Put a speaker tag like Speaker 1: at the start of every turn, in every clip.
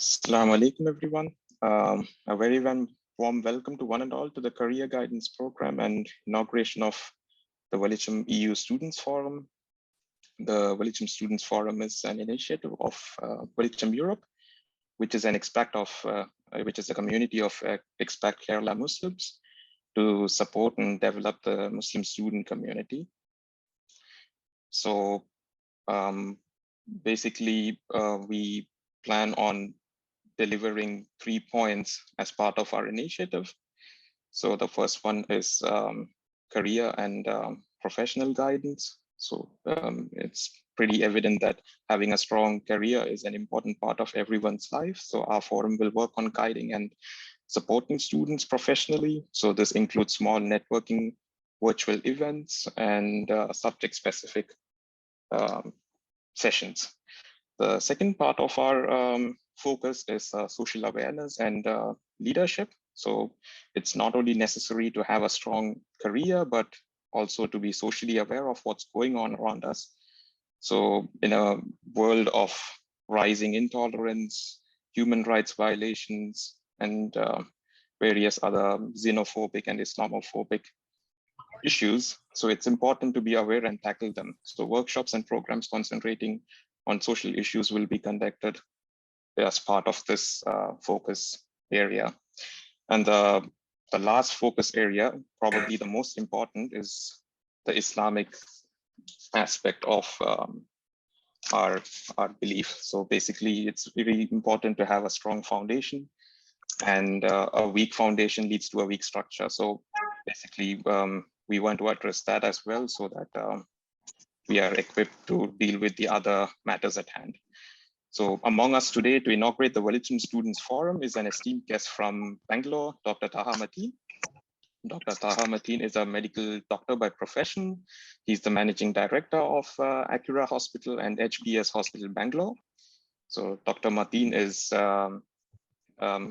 Speaker 1: Assalamu alaikum, everyone. A very warm welcome to one and all to the Career Guidance Program and inauguration of the Velicham EU Students Forum. The Velicham Students Forum is an initiative of Velicham Europe, which is an which is a community of expat Kerala Muslims to support and develop the Muslim student community. So basically, we plan on delivering 3 points as part of our initiative. So the first one is career and professional guidance. So it's pretty evident that having a strong career is an important part of everyone's life. So our forum will work on guiding and supporting students professionally. So this includes small networking, virtual events, and subject-specific sessions. The second part of our focus is social awareness and leadership. So it's not only necessary to have a strong career, but also to be socially aware of what's going on around us. So in a world of rising intolerance, human rights violations, and various other xenophobic and Islamophobic issues, so it's important to be aware and tackle them. So workshops and programs concentrating on social issues will be conducted as part of this focus area. And the last focus area, probably the most important, is the Islamic aspect of our belief. So basically, it's very important to have a strong foundation, and a weak foundation leads to a weak structure. So basically, we want to address that as well, so that we are equipped to deal with the other matters at hand. So among us today to inaugurate the Velicham Students Forum is an esteemed guest from Bangalore, Dr. Taha Mateen. Dr. Taha Mateen is a medical doctor by profession. He's the managing director of Acura Hospital and HBS Hospital, Bangalore. So Dr. Mateen is,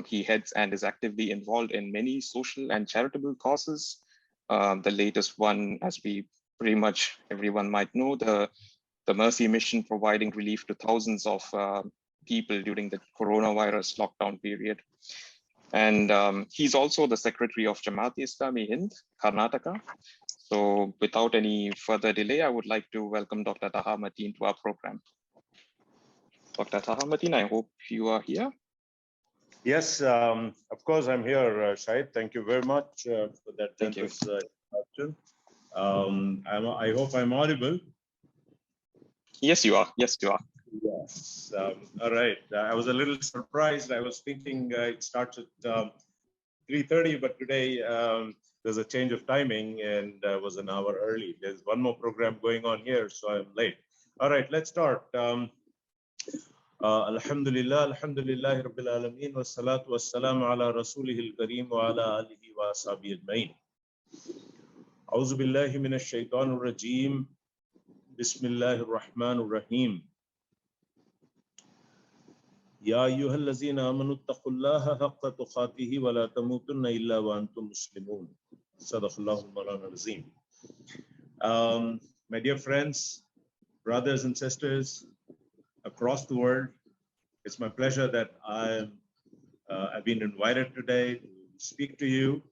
Speaker 1: he heads and is actively involved in many social and charitable causes. The latest one, as we pretty much everyone might know, the Mercy Mission, providing relief to thousands of people during the coronavirus lockdown period. And he's also the secretary of Jamaat-e-Islami Hind, Karnataka. So without any further delay, I would like to welcome Dr. Taha Mateen to our program. Dr. Taha Mateen, I hope you are here.
Speaker 2: Yes, of course I'm here, Shahid. Thank you very much for that generous introduction. I hope I'm audible.
Speaker 1: Yes, you are. Yes, you are.
Speaker 2: Yes. All right. I was a little surprised. I was thinking it starts at 3:30, but today there's a change of timing and was an hour early. There's one more program going on here, so I'm late. All right, let's start. Alhamdulillah, alhamdulillah, Rabbil Alameen, wa salatu wa salam ala rasulihil kareem wa ala alihi wa ashabihi ajma'in. A'udhu billahi minash shaitanir rajim. Bismillahir Rahmanir Rahim. Ya ayyuhallazina amanu taqullaha haqqa tuqatihi wa la tamutunna illa wa antum muslimun. Sadaqallahul Mawlana Azim. My dear friends, brothers and sisters across the world, it's my pleasure that I've been invited today to speak to you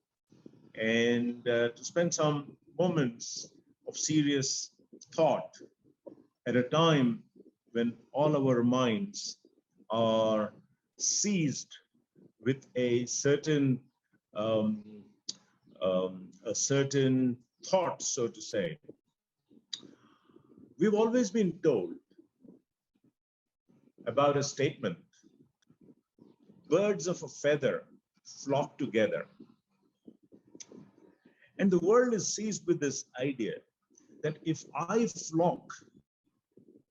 Speaker 2: and to spend some moments of serious thought at a time when all our minds are seized with a certain thought, so to say. We've always been told about a statement: birds of a feather flock together. And the world is seized with this idea that if I flock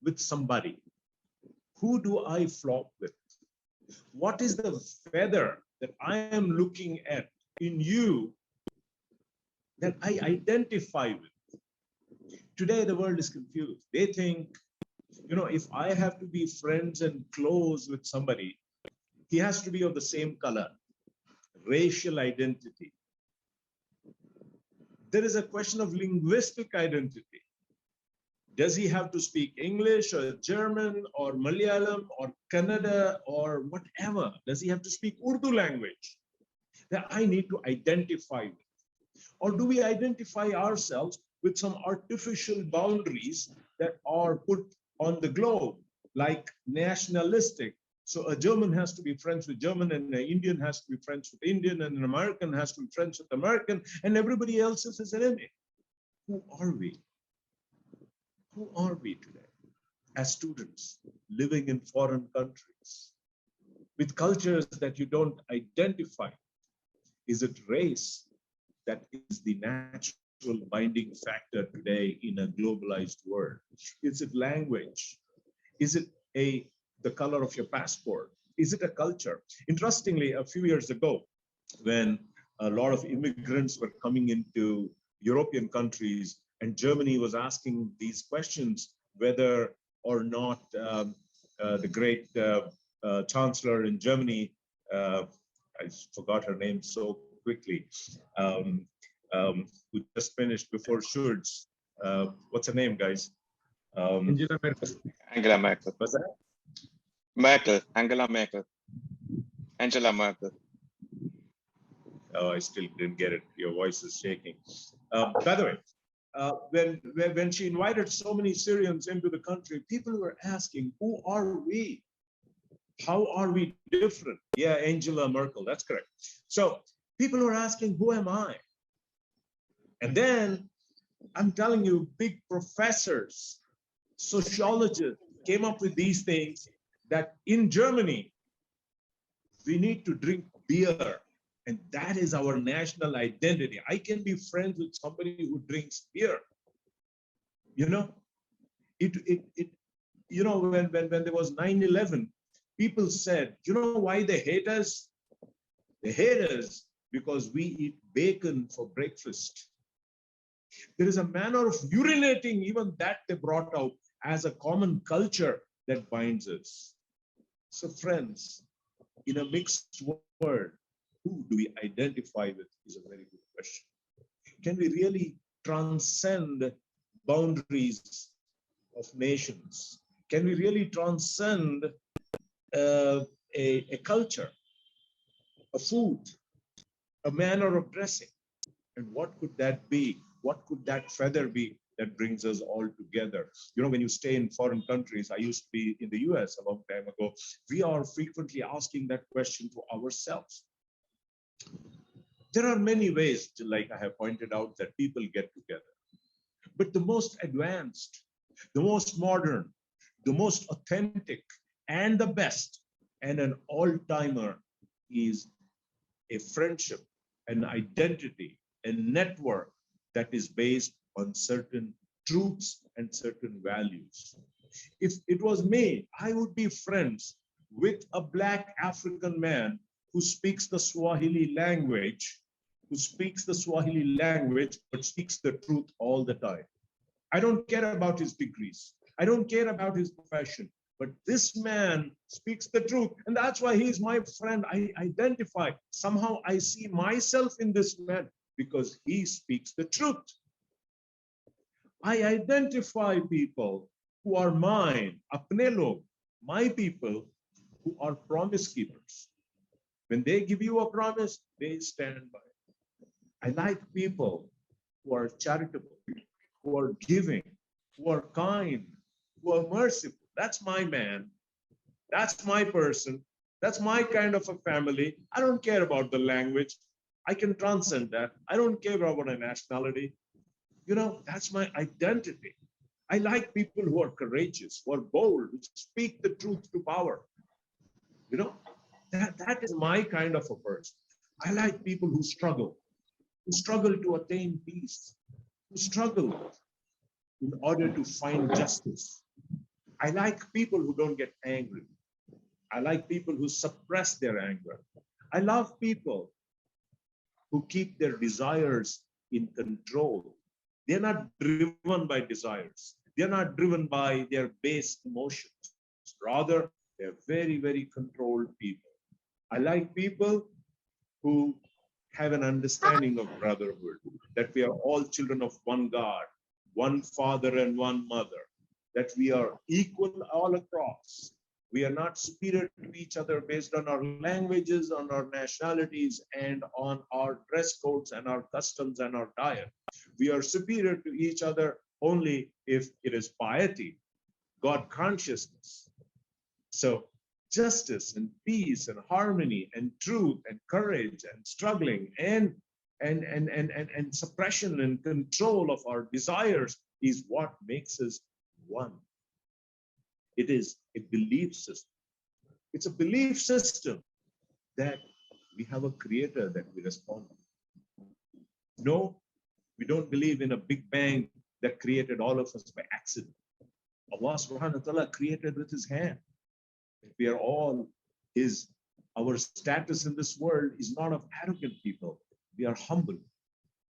Speaker 2: with somebody, who do I flock with? What is the feather that I am looking at in you that I identify with? Today, the world is confused. They think, you know, if I have to be friends and close with somebody, he has to be of the same color. Racial identity. There is a question of linguistic identity. Does he have to speak English or German or Malayalam or Kannada or whatever? Does he have to speak Urdu language that I need to identify with? Or do we identify ourselves with some artificial boundaries that are put on the globe, like nationalistic? So a German has to be friends with German, and an Indian has to be friends with Indian, and an American has to be friends with American, and everybody else is his enemy. Who are we? Who are we today as students living in foreign countries with cultures that you don't identify? Is it race that is the natural binding factor today in a globalized world? Is it language? Is it the color of your passport? Is it a culture? Interestingly, a few years ago, when a lot of immigrants were coming into European countries, and Germany was asking these questions, whether or not the great chancellor in Germany, I forgot her name so quickly, who just finished before Schulz. What's her name, guys?
Speaker 3: Angela Merkel.
Speaker 1: Angela Merkel.
Speaker 2: What's that?
Speaker 1: Angela Merkel. Angela Merkel.
Speaker 2: Oh, I still didn't get it. Your voice is shaking. By the way, when she invited so many Syrians into the country, people were asking, who are we? How are we different? Yeah, Angela Merkel, that's correct. So people were asking, who am I? And then I'm telling you, big professors, sociologists came up with these things, that in Germany, we need to drink beer. And that is our national identity. I can be friends with somebody who drinks beer. You know, when there was 9/11, people said, you know why they hate us? They hate us because we eat bacon for breakfast. There is a manner of urinating, even that they brought out as a common culture that binds us. So friends, in a mixed world, who do we identify with is a very good question. Can we really transcend boundaries of nations? Can we really transcend a culture, a food, a manner of dressing? And what could that be? What could that feather be that brings us all together? You know, when you stay in foreign countries, I used to be in the US a long time ago, we are frequently asking that question to ourselves. There are many ways, like I have pointed out, that people get together. But the most advanced, the most modern, the most authentic, and the best, and an all-timer is a friendship, an identity, a network that is based on certain truths and certain values. If it was me, I would be friends with a Black African man who speaks the Swahili language, but speaks the truth all the time. I don't care about his degrees. I don't care about his profession, but this man speaks the truth. And that's why he's my friend. I identify, somehow I see myself in this man because he speaks the truth. I identify people who are mine, apne log, my people who are promise keepers. When they give you a promise, they stand by it. I like people who are charitable, who are giving, who are kind, who are merciful. That's my man. That's my person. That's my kind of a family. I don't care about the language. I can transcend that. I don't care about a nationality. You know, that's my identity. I like people who are courageous, who are bold, who speak the truth to power. You know, that is my kind of a person. I like people who struggle to attain peace, who struggle in order to find justice. I like people who don't get angry. I like people who suppress their anger. I love people who keep their desires in control. They're not driven by desires. They're not driven by their base emotions. Rather, they're very, very controlled people. I like people who have an understanding of brotherhood, that we are all children of one God, one father and one mother, that we are equal all across. We are not superior to each other based on our languages, on our nationalities, and on our dress codes and our customs and our diet. We are superior to each other only if it is piety, God consciousness. So justice and peace and harmony and truth and courage and struggling and suppression and control of our desires is what makes us one. It is a belief system. It's a belief system that we have a creator that we respond to. No, we don't believe in a big bang that created all of us by accident. Allah subhanahu wa ta'ala created with his hand. We are all his. Our status in this world is not of arrogant people. We are humble.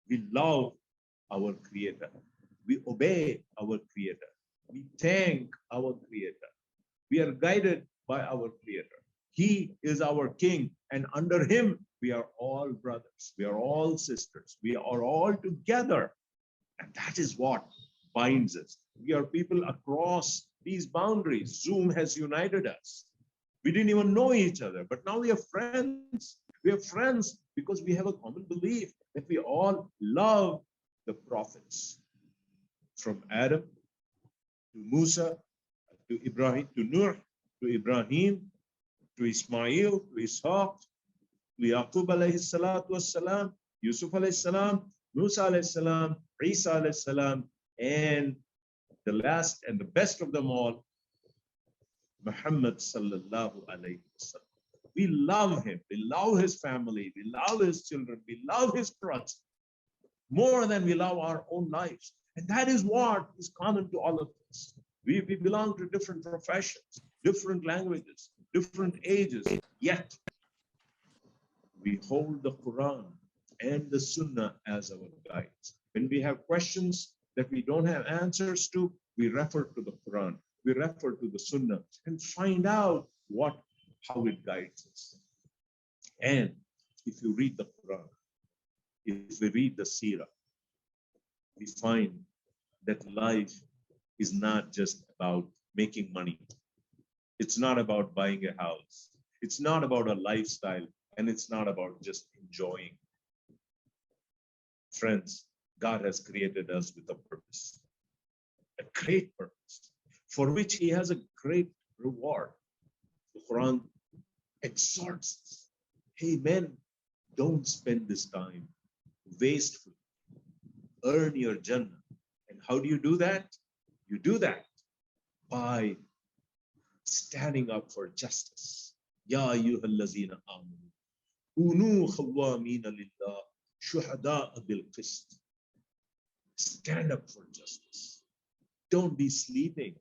Speaker 2: We love our creator. We obey our creator. We thank our creator. We are guided by our creator. He is our king, and under him, we are all brothers. We are all sisters. We are all together. And that is what binds us. We are people across these boundaries. Zoom has united us. We didn't even know each other, but now we are friends. We are friends because we have a common belief that we all love the prophets. From Adam to Musa, to Ibrahim, to Nuh, to Ibrahim, to Ismail, to Ishaq, to Yaqub alayhi salatu wassalam, Yusuf alayhi salam, Musa alayhi salam, Isa alayhi salam, and the last and the best of them all, Muhammad sallallahu alayhi wasallam. We love him, we love his family, we love his children, we love his trust more than we love our own lives. And that is what is common to all of us. We belong to different professions, different languages, different ages, yet we hold the Quran and the Sunnah as our guides. When we have questions that we don't have answers to, we refer to the Quran, we refer to the Sunnah and find out how it guides us. And if you read the Quran, if we read the Seerah, we find that life is not just about making money. It's not about buying a house. It's not about a lifestyle, and it's not about just enjoying. Friends, God has created us with a purpose, a great purpose, for which he has a great reward. The Quran exhorts us, hey men, don't spend this time wastefully. Earn your Jannah. And how do you do that? You do that by standing up for justice. Ya ayyuhallazina amanu kunu khawwamina lillah shuhada'a bil qist. Stand up for justice. Don't be sleeping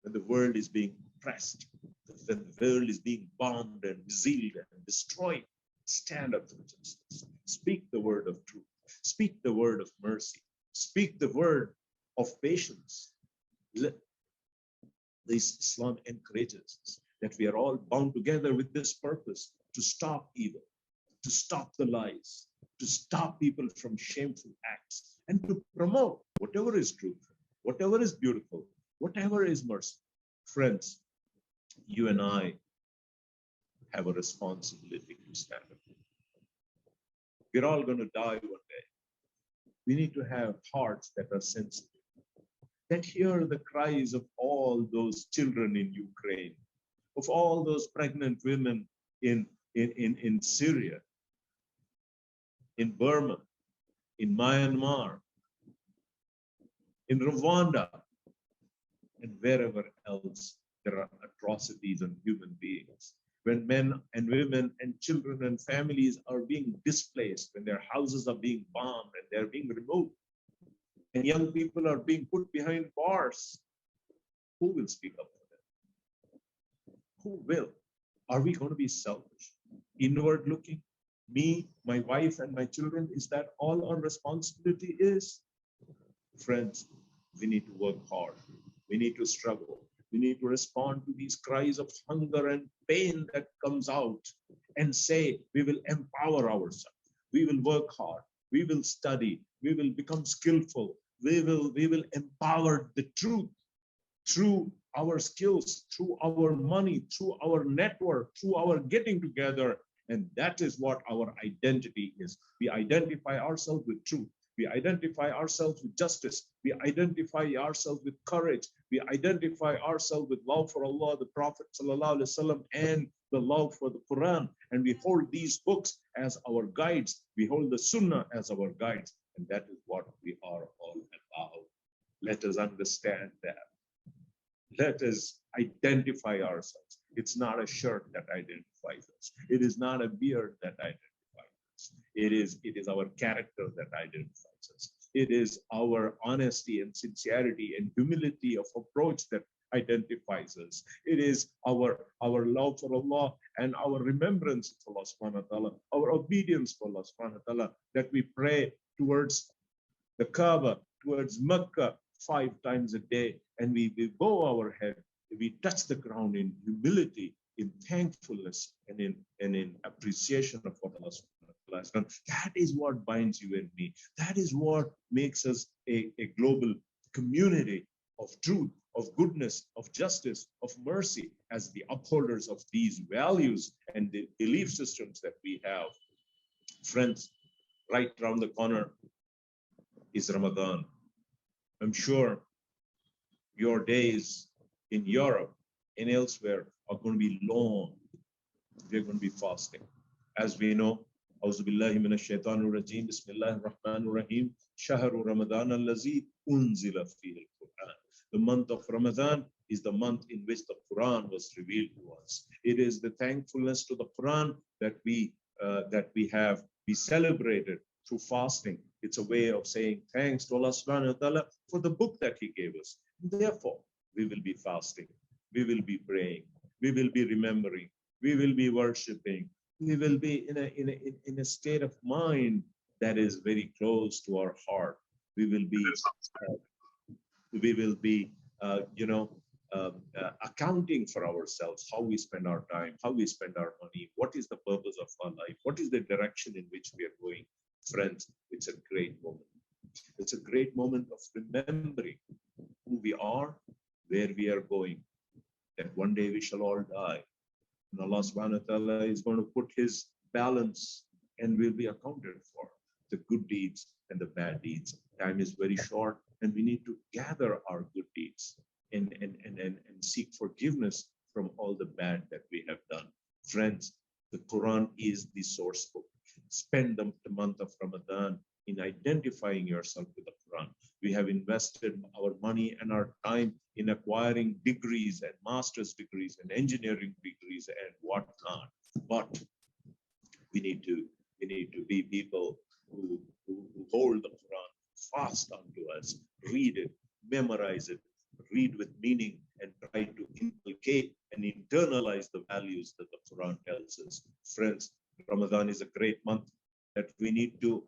Speaker 2: when the world is being oppressed, when the world is being bombed and sealed and destroyed. Stand up for justice. Speak the word of truth. Speak the word of mercy. Speak the word of patience. This Islam encourages us that we are all bound together with this purpose to stop evil, to stop the lies, to stop people from shameful acts, and to promote whatever is truth, whatever is beautiful, whatever is mercy. Friends, you and I have a responsibility to stand up. We're all going to die one day. We need to have hearts that are sensitive, that hear the cries of all those children in Ukraine, of all those pregnant women in Syria, in Burma, in Myanmar, in Rwanda, and wherever else there are atrocities on human beings. When men and women and children and families are being displaced, when their houses are being bombed and they're being removed, and young people are being put behind bars, who will speak up for them? Who will? Are we going to be selfish, inward looking? Me, my wife, and my children, is that all our responsibility is? Friends, we need to work hard. We need to struggle. We need to respond to these cries of hunger and pain that comes out and say, we will empower ourselves. We will work hard. We will study. We will become skillful. we will empower the truth through our skills, through our money, through our network, through our getting together. And that is what our identity is. We identify ourselves with truth. We identify ourselves with justice. We identify ourselves with courage. We identify ourselves with love for Allah, the Prophet ﷺ, and the love for the Quran. And we hold these books as our guides. We hold the Sunnah as our guides. And that is what we are all about. Let us understand that. Let us identify ourselves. It's not a shirt that identifies us. It is not a beard that identifies us. It is our character that identifies us. It is our honesty and sincerity and humility of approach that identifies us. It is our love for Allah and our remembrance of Allah subhanahu wa ta'ala, our obedience for Allah subhanahu wa ta'ala, that we pray towards the Kaaba, towards Mecca 5 times a day, and we bow our head, we touch the ground in humility, in thankfulness, and in appreciation of what Allah subhanahu wa ta'ala has done. That is what binds you and me. That is what makes us a global community of truth, of goodness, of justice, of mercy, as the upholders of these values and the belief systems that we have. Friends, right around the corner is Ramadan. I'm sure your days in Europe and elsewhere are going to be long. They're going to be fasting. As we know, Auzu billahi minash shaitanir rajim, Bismillahir Rahmanir Rahim, Shahru Ramadan allazi unzila fihi al-Quran. The month of Ramadan is the month in which the Quran was revealed to us. It is the thankfulness to the Quran that we celebrated through fasting. It's a way of saying thanks to Allah subhanahu wa ta'ala for the book that He gave us. Therefore, we will be fasting, we will be praying, we will be remembering, we will be worshiping, we will be in a state of mind that is very close to our heart. We will be accounting for ourselves, how we spend our time, how we spend our money, what is the purpose of our life, what is the direction in which we are going. Friends, it's a great moment. It's a great moment of remembering who we are, where we are going, that one day we shall all die. And Allah subhanahu wa ta'ala is going to put His balance and will be accounted for the good deeds and the bad deeds. Time is very short, and we need to gather our good deeds and seek forgiveness from all the bad that we have done. Friends, the Quran is the source book. Spend the month of Ramadan in identifying yourself with the Quran. We have invested our money and our time in acquiring degrees and master's degrees and engineering degrees and whatnot. But we need to be people who hold the Quran fast unto us, read it, memorize it, read with meaning, and try to inculcate and internalize the values that the Quran tells us. Friends, Ramadan is a great month that we need to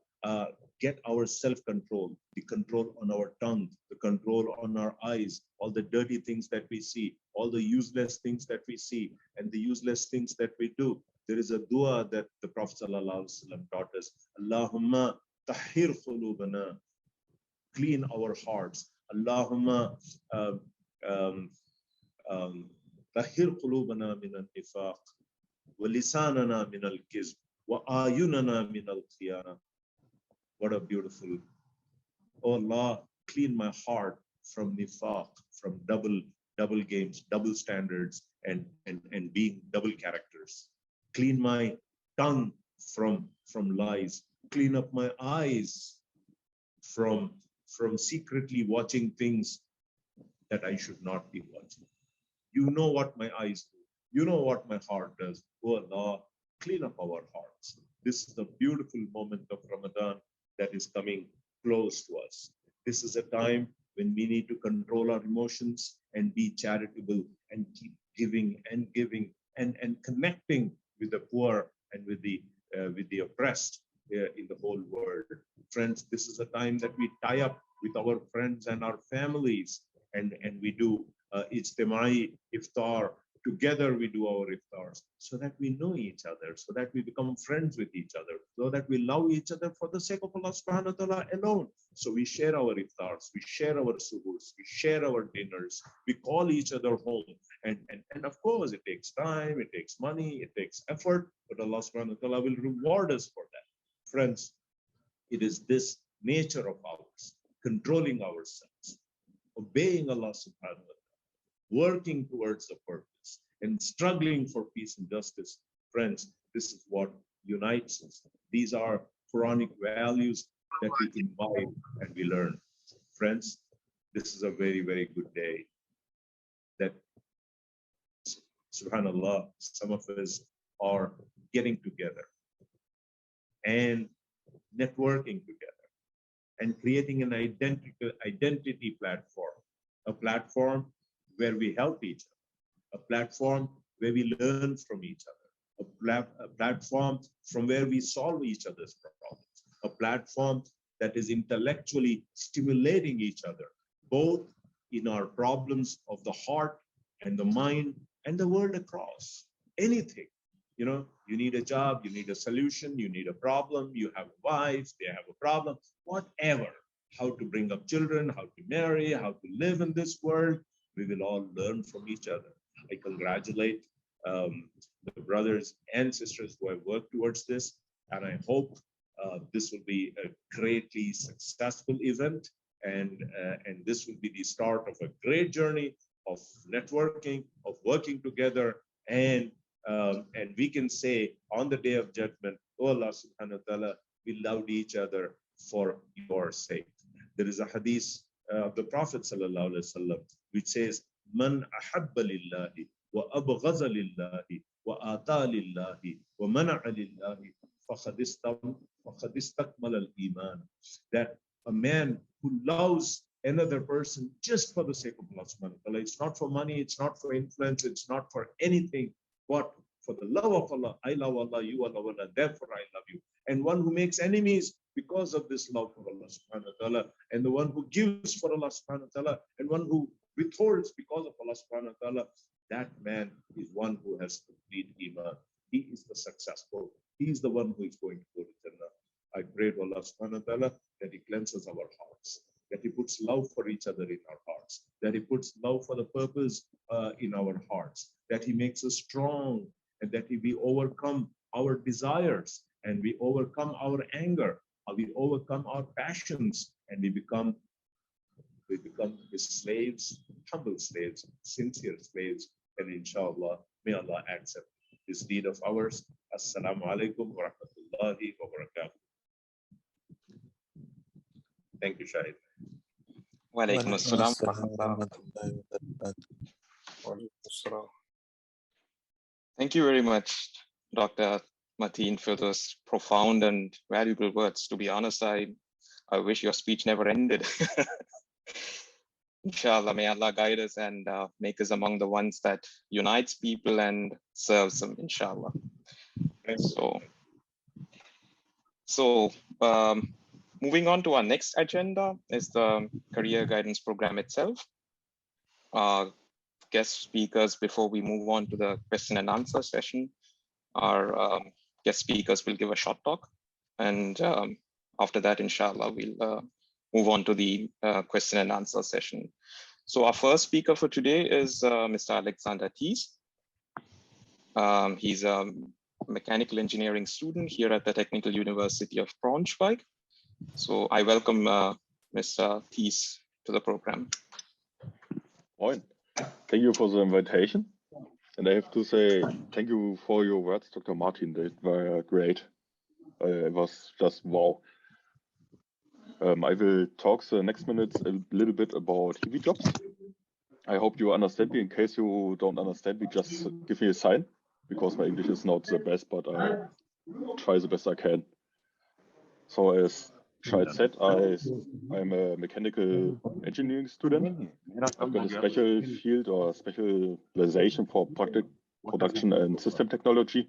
Speaker 2: get our self-control, the control on our tongue, the control on our eyes, all the dirty things that we see, all the useless things that we see, and the useless things that we do. There is a dua that the Prophet ﷺ taught us. Allahumma tahhir khulubana, clean our hearts. Allahumma tahhir khulubana min al-nifaq, wa lisanana min al-kizb, wa ayunana min al-khiyana. What a beautiful, oh Allah, clean my heart from nifaq, from double games, double standards, and being double characters. Clean my tongue from lies. Clean up my eyes from secretly watching things that I should not be watching. You know what my eyes do. You know what my heart does. Oh Allah, clean up our hearts. This is the beautiful moment of Ramadan that is coming close to us. This is a time when we need to control our emotions and be charitable and keep giving and connecting with the poor and with the oppressed in the whole world. Friends, this is a time that we tie up with our friends and our families, and we do ijtimai iftar. Together we do our iftars so that we know each other, so that we become friends with each other, so that we love each other for the sake of Allah subhanahu wa ta'ala alone. So we share our iftars, we share our suhurs, we share our dinners, we call each other home. And of course, it takes time, it takes money, it takes effort, but Allah subhanahu wa ta'ala will reward us for that. Friends, it is this nature of ours, controlling ourselves, obeying Allah subhanahu wa ta'ala, working towards the purpose, and struggling for peace and justice. Friends, this is what unites us. These are Quranic values that we imbibe and we learn. Friends, this is a very, very good day that, subhanallah, some of us are getting together and networking together and creating an identity platform, a platform where we help each other, a platform where we learn from each other, a platform from where we solve each other's problems, a platform that is intellectually stimulating each other, both in our problems of the heart and the mind and the world across. Anything, you know, you need a job, you need a solution, you need a problem, you have a wife, they have a problem, whatever, how to bring up children, how to marry, how to live in this world, we will all learn from each other. I congratulate the brothers and sisters who have worked towards this, and I hope this will be a greatly successful event, and this will be the start of a great journey of networking, of working together, and we can say on the day of judgment, oh Allah subhanahu wa ta'ala, we loved each other for your sake. There is a hadith of the Prophet sallallahu alaihi wasallam which says, man ahabba lillahi wa abghaza lillahi wa ata lillahi wa mana'a lillahi faqad istakmala al-iman. That a man who loves another person just for the sake of Allah subhanahu wa ta'ala, it's not for money, it's not for influence, it's not for anything, but for the love of Allah. I love Allah, you love Allah, therefore I love you. And one who makes enemies because of this love for Allah subhanahu wa ta'ala, and the one who gives for Allah subhanahu wa ta'ala, and one who withholds because of Allah subhanahu wa ta'ala, that man is one who has complete iman. He is the successful. He is the one who is going to go to Jannah. I pray to Allah subhanahu wa ta'ala that He cleanses our hearts, that He puts love for each other in our hearts, that He puts love for the purpose in our hearts, that He makes us strong, and that we overcome our desires, and we overcome our anger, we overcome our passions, and we become His slaves, humble slaves, sincere slaves, and inshallah, may Allah accept this deed of ours. Assalamu alaikum wa rahmatullahi wa barakatuh. Thank you, Shahid.
Speaker 1: Wa alaikum assalam. Thank you very much, Dr. Mateen, for those profound and valuable words. To be honest, I wish your speech never ended. Inshallah, may Allah guide us and make us among the ones that unites people and serves them, inshallah. So moving on to our next agenda is the career guidance program itself. Guest speakers, before we move on to the question and answer session, our guest speakers will give a short talk. And after that, inshallah, we'll move on to the question and answer session. So our first speaker for today is Mr. Alexander Thies. He's a mechanical engineering student here at the Technical University of Braunschweig. So I welcome Mr. Thies to the program.
Speaker 3: Moin. Thank you for the invitation. And I have to say, thank you for your words, Dr. Mateen. They were great. It was just wow. I will talk the next minutes a little bit about heavy jobs. I hope you understand me. In case you don't understand me, just give me a sign, because my English is not the best, but I try the best I can. So as Shahid said, I'm a mechanical engineering student. I've got a special field or specialization for production and system technology.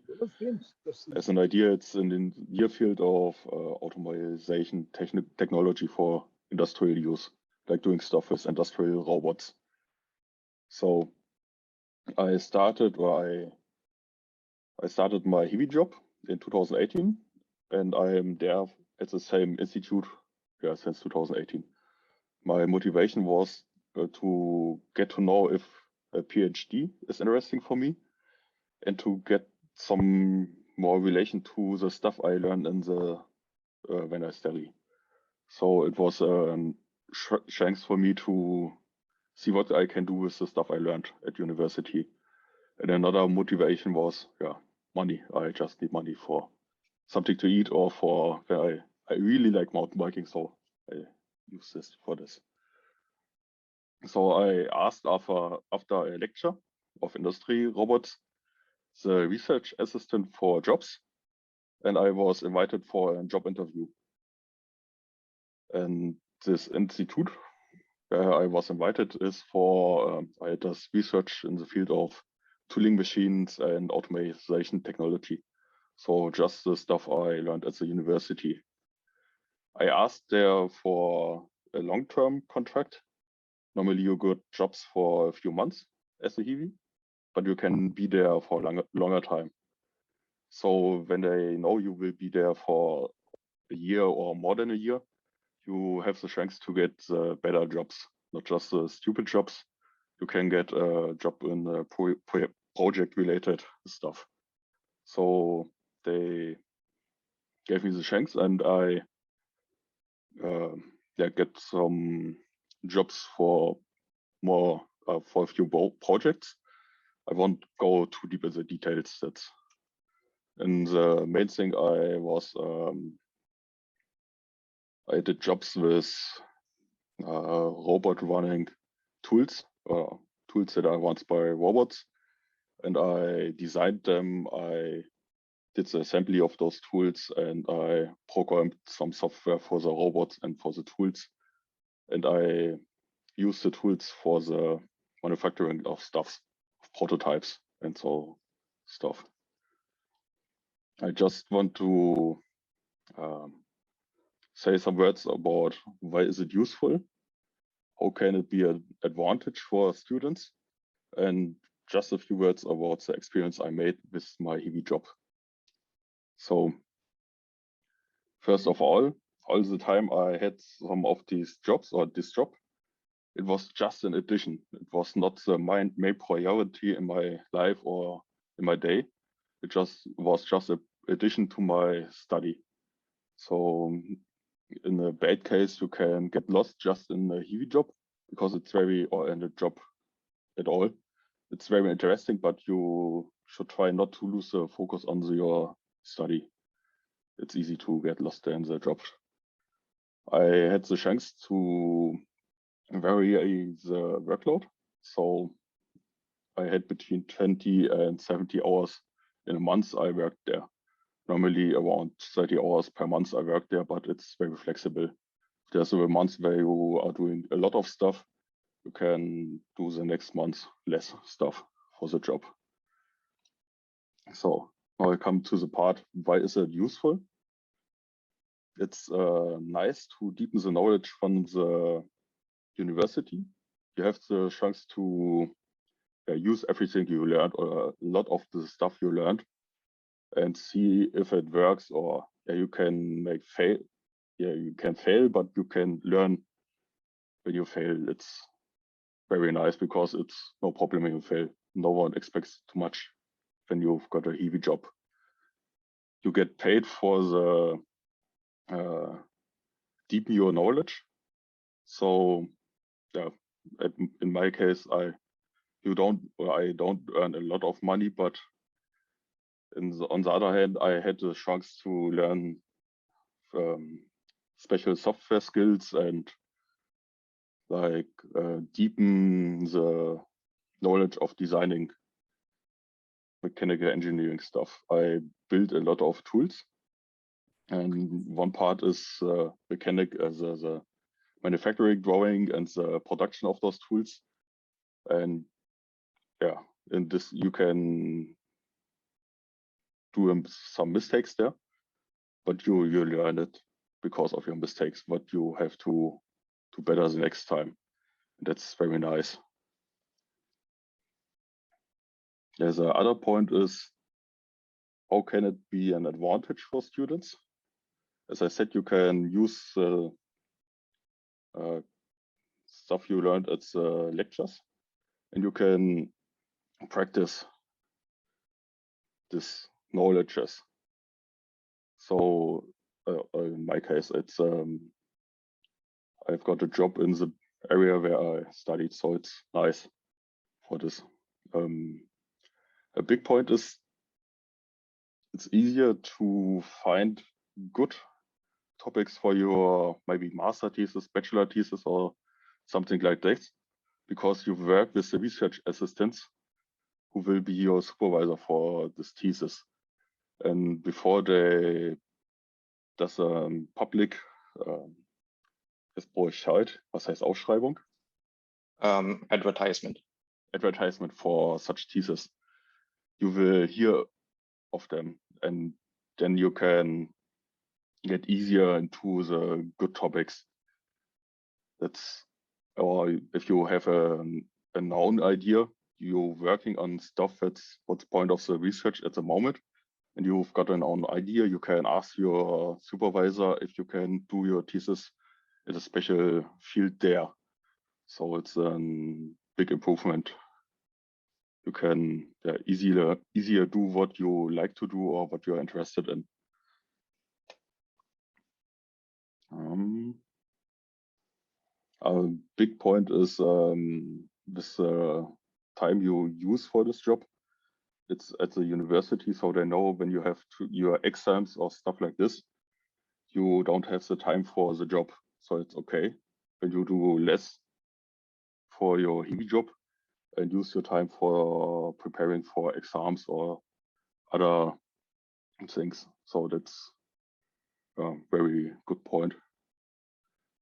Speaker 3: As an idea, it's in the near field of automation technology for industrial use, like doing stuff with industrial robots. So I started my heavy job in 2018. and I am there at the same institute since 2018. My motivation was to get to know if a PhD is interesting for me and to get some more relation to the stuff I learned in the when I study. So it was a chance for me to see what I can do with the stuff I learned at university. And another motivation was, money. I just need money for something to eat or for I really like mountain biking, so I use this for this. So I asked after a lecture of industry robots, the research assistant for jobs, and I was invited for a job interview. And this institute where I was invited is for, I does research in the field of tooling machines and automation technology. So just the stuff I learned at the university. I asked there for a long-term contract. Normally you get jobs for a few months as a Hiwi, but you can be there for longer time. So when they know you will be there for a year or more than a year, you have the chance to get better jobs, not just the stupid jobs. You can get a job in project-related stuff. So they gave me the chance, and I get some jobs for more for a few projects. I won't go too deep in the details. And the main thing I did jobs with robot running tools, tools that are run by robots, and I designed them. I did the assembly of those tools, and I programmed some software for the robots and for the tools, and I used the tools for the manufacturing of stuff, prototypes, and so stuff. I just want to say some words about why is it useful, how can it be an advantage for students, and just a few words about the experience I made with my Hiwi job. So first of all the time I had some of these jobs or this job, it was just an addition. It was not the main priority in my life or in my day. It was just an addition to my study. So in a bad case, you can get lost just in a Hiwi job because it's or in a job at all. It's very interesting, but you should try not to lose the focus on your study. It's easy to get lost in the job. I had the chance to vary the workload. So I had between 20 and 70 hours in a month I worked there. Normally around 30 hours per month I work there, but it's very flexible. There's a month where you are doing a lot of stuff. You can do the next month less stuff for the job. So now I come to the part, why is it useful? It's nice to deepen the knowledge from the university. You have the chance to use everything you learned or a lot of the stuff you learned and see if it works, or you can fail. You can fail, but you can learn when you fail. It's very nice because it's no problem when you fail. No one expects too much when you've got a Hiwi job. You get paid for the deepen your knowledge. So in my case, I don't earn a lot of money, but on the other hand, I had the chance to learn special software skills and deepen the knowledge of designing mechanical engineering stuff. I built a lot of tools, and one part is the manufacturing drawing and the production of those tools. And in this you can do some mistakes there, but you learn it because of your mistakes, what you have to do better the next time. That's very nice. There's another point is, how can it be an advantage for students? as I said, you can use stuff you learned at the lectures, and you can practice this knowledges. So in my case, it's I've got a job in the area where I studied, so it's nice for this. A big point is it's easier to find good topics for your maybe master thesis, bachelor thesis, or something like this, because you work with the research assistants who will be your supervisor for this thesis. And before they das public, das brauche ich halt, was heißt Ausschreibung?
Speaker 1: Advertisement.
Speaker 3: Advertisement for such thesis. You will hear of them, and then you can get easier into the good topics. That's, or if you have a known idea, you're working on stuff that's what's point of the research at the moment, and you've got an own idea, you can ask your supervisor if you can do your thesis in a special field there. So it's a big improvement. You can easier do what you like to do or what you're interested in. A big point is this time you use for this job. It's at the university, so they know when you have your exams or stuff like this, you don't have the time for the job. So it's okay when you do less for your heavy job and use your time for preparing for exams or other things. So that's a very good point.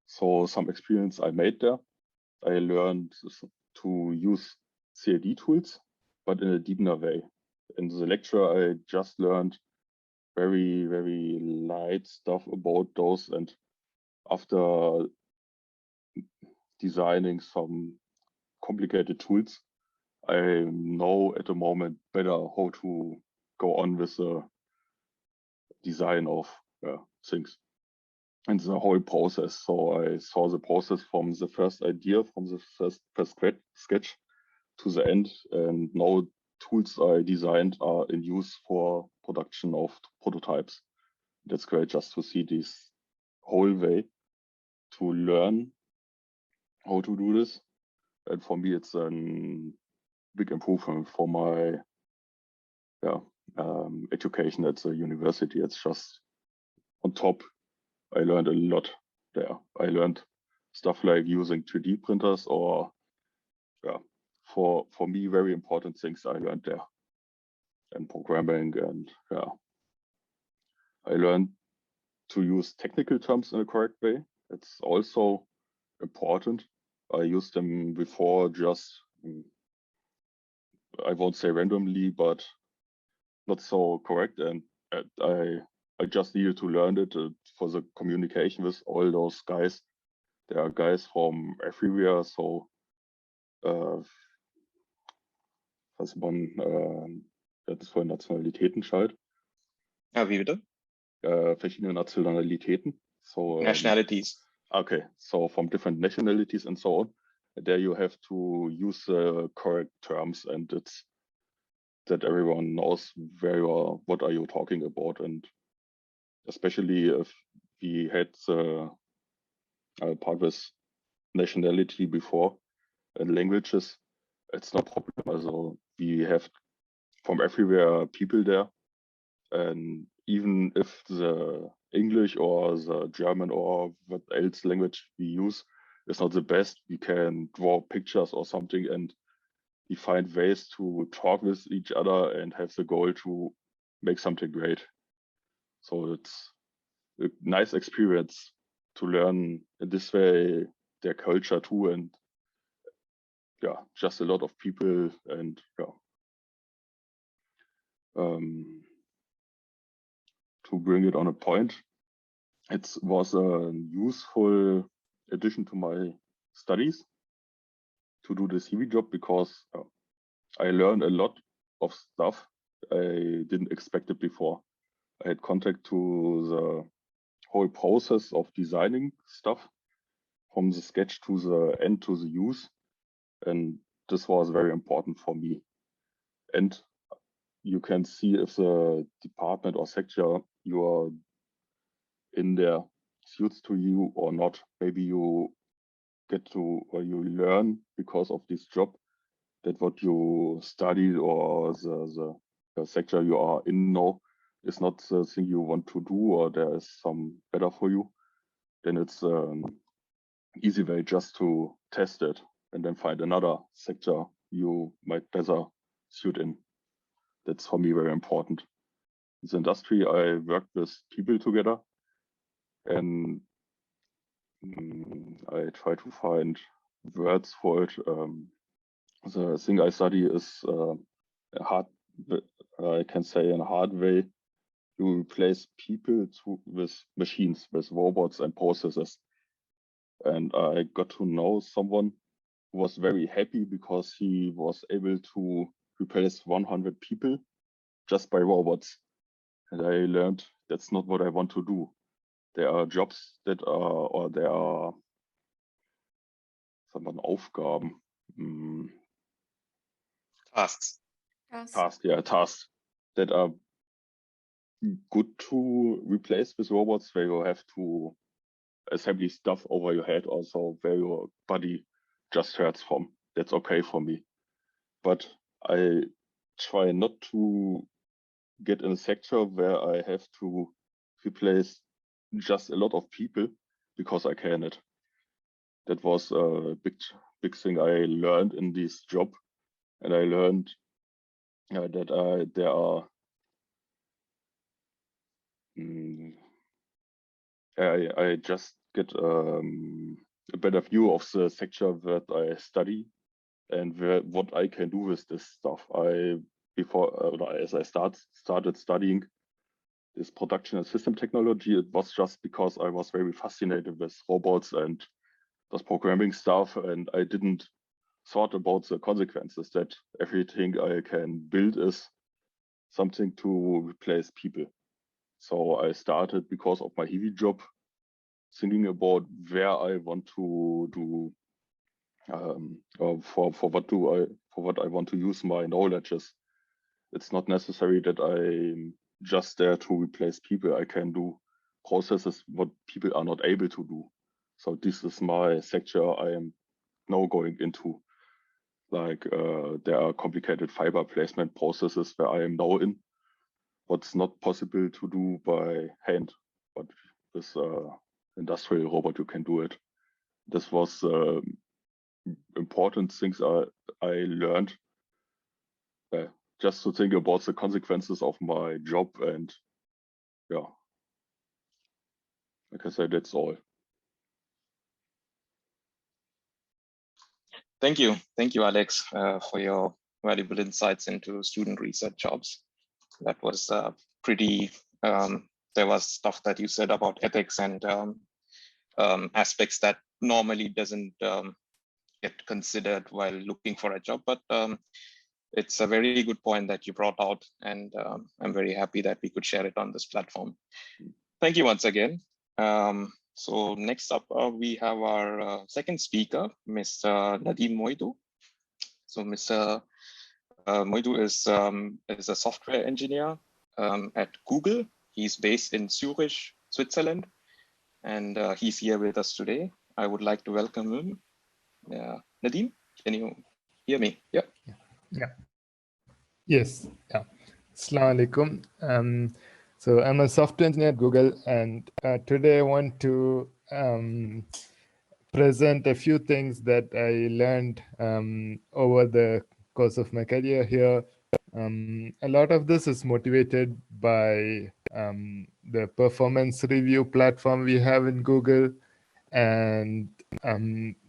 Speaker 3: So some experience I made there. I learned to use CAD tools, but in a deeper way. In the lecture, I just learned very, very light stuff about those. And after designing some complicated tools, I know at the moment better how to go on with the design of things and the whole process. So I saw the process from the first idea, from the first sketch to the end, and now tools I designed are in use for production of prototypes. That's great just to see this whole way to learn how to do this. And for me, it's a big improvement for my education at the university. It's just on top. I learned a lot there. I learned stuff like using 3D printers, or for me, very important things I learned there, and programming, and I learned to use technical terms in a correct way. It's also important. I used them before just, I won't say randomly, but not so correct. And I just needed to learn it for the communication with all those guys. There are guys from everywhere. So was man das für Nationalitäten schaut.
Speaker 1: Ja, wie bitte?
Speaker 3: Verschiedene Nationalitäten. So
Speaker 1: nationalities.
Speaker 3: Okay, so from different nationalities and so on. There you have to use the correct terms, and it's that everyone knows very well what are you talking about. And especially if we had the part with nationality before and languages, it's no problem. Also we have from everywhere people there, and even if the English or the German or what else language we use is not the best, we can draw pictures or something, and we find ways to talk with each other and have the goal to make something great. So it's a nice experience to learn in this way their culture too, and just a lot of people, and to bring it on a point, it was a useful addition to my studies to do this CV job, because I learned a lot of stuff I didn't expect it before. I had contact to the whole process of designing stuff from the sketch to the end to the use. And this was very important for me. And you can see if the department or sector you are in there suits to you or not. Maybe you get to, or you learn because of this job that what you studied or the sector you are in now is not the thing you want to do, or there is some better for you. Then it's easy way just to test it and then find another sector you might better suit in. That's for me very important. In the industry, I worked with people together, and I try to find words for it. The thing I study is a hard, I can say in a hard way, you replace people with machines, with robots and processes. And I got to know someone who was very happy because he was able to replace 100 people just by robots. And I learned that's not what I want to do. There are jobs that are, or there are Aufgaben.
Speaker 1: Tasks.
Speaker 3: Tasks that are good to replace with robots, where you have to assembly stuff over your head, also where your body just hurts from. That's okay for me. But I try not to get in a sector where I have to replace just a lot of people because I can it. That was a big thing I learned in this job. And I learned that there are I just get a better view of the sector that I study and what I can do with this stuff. As I started studying this production and system technology, it was just because I was very fascinated with robots and this programming stuff, and I didn't thought about the consequences that everything I can build is something to replace people. So I started, because of my heavy job, thinking about where I want to do for what I want to use my knowledges. It's not necessary that I'm just there to replace people. I can do processes what people are not able to do. So this is my sector I am now going into. Like there are complicated fiber placement processes where I am now in. What's not possible to do by hand, but with industrial robot you can do it. This was important things I learned just to think about the consequences of my job, and yeah, like I said, that's all.
Speaker 1: Thank you, Alex, for your valuable insights into student research jobs. That was pretty. There was stuff that you said about ethics and aspects that normally doesn't get considered while looking for a job, but it's a very good point that you brought out, and I'm very happy that we could share it on this platform. Thank you once again. So next up, we have our second speaker, Mr. Nadeem Moidu. So Mr. Moidu is a software engineer at Google. He's based in Zurich, Switzerland, and he's here with us today. I would like to welcome him. Nadeem, can you hear me? Yeah.
Speaker 4: Yes. Yeah. Assalamu alaikum. So I'm a software engineer at Google, and today I want to present a few things that I learned over the course of my career here. A lot of this is motivated by the performance review platform we have in Google, and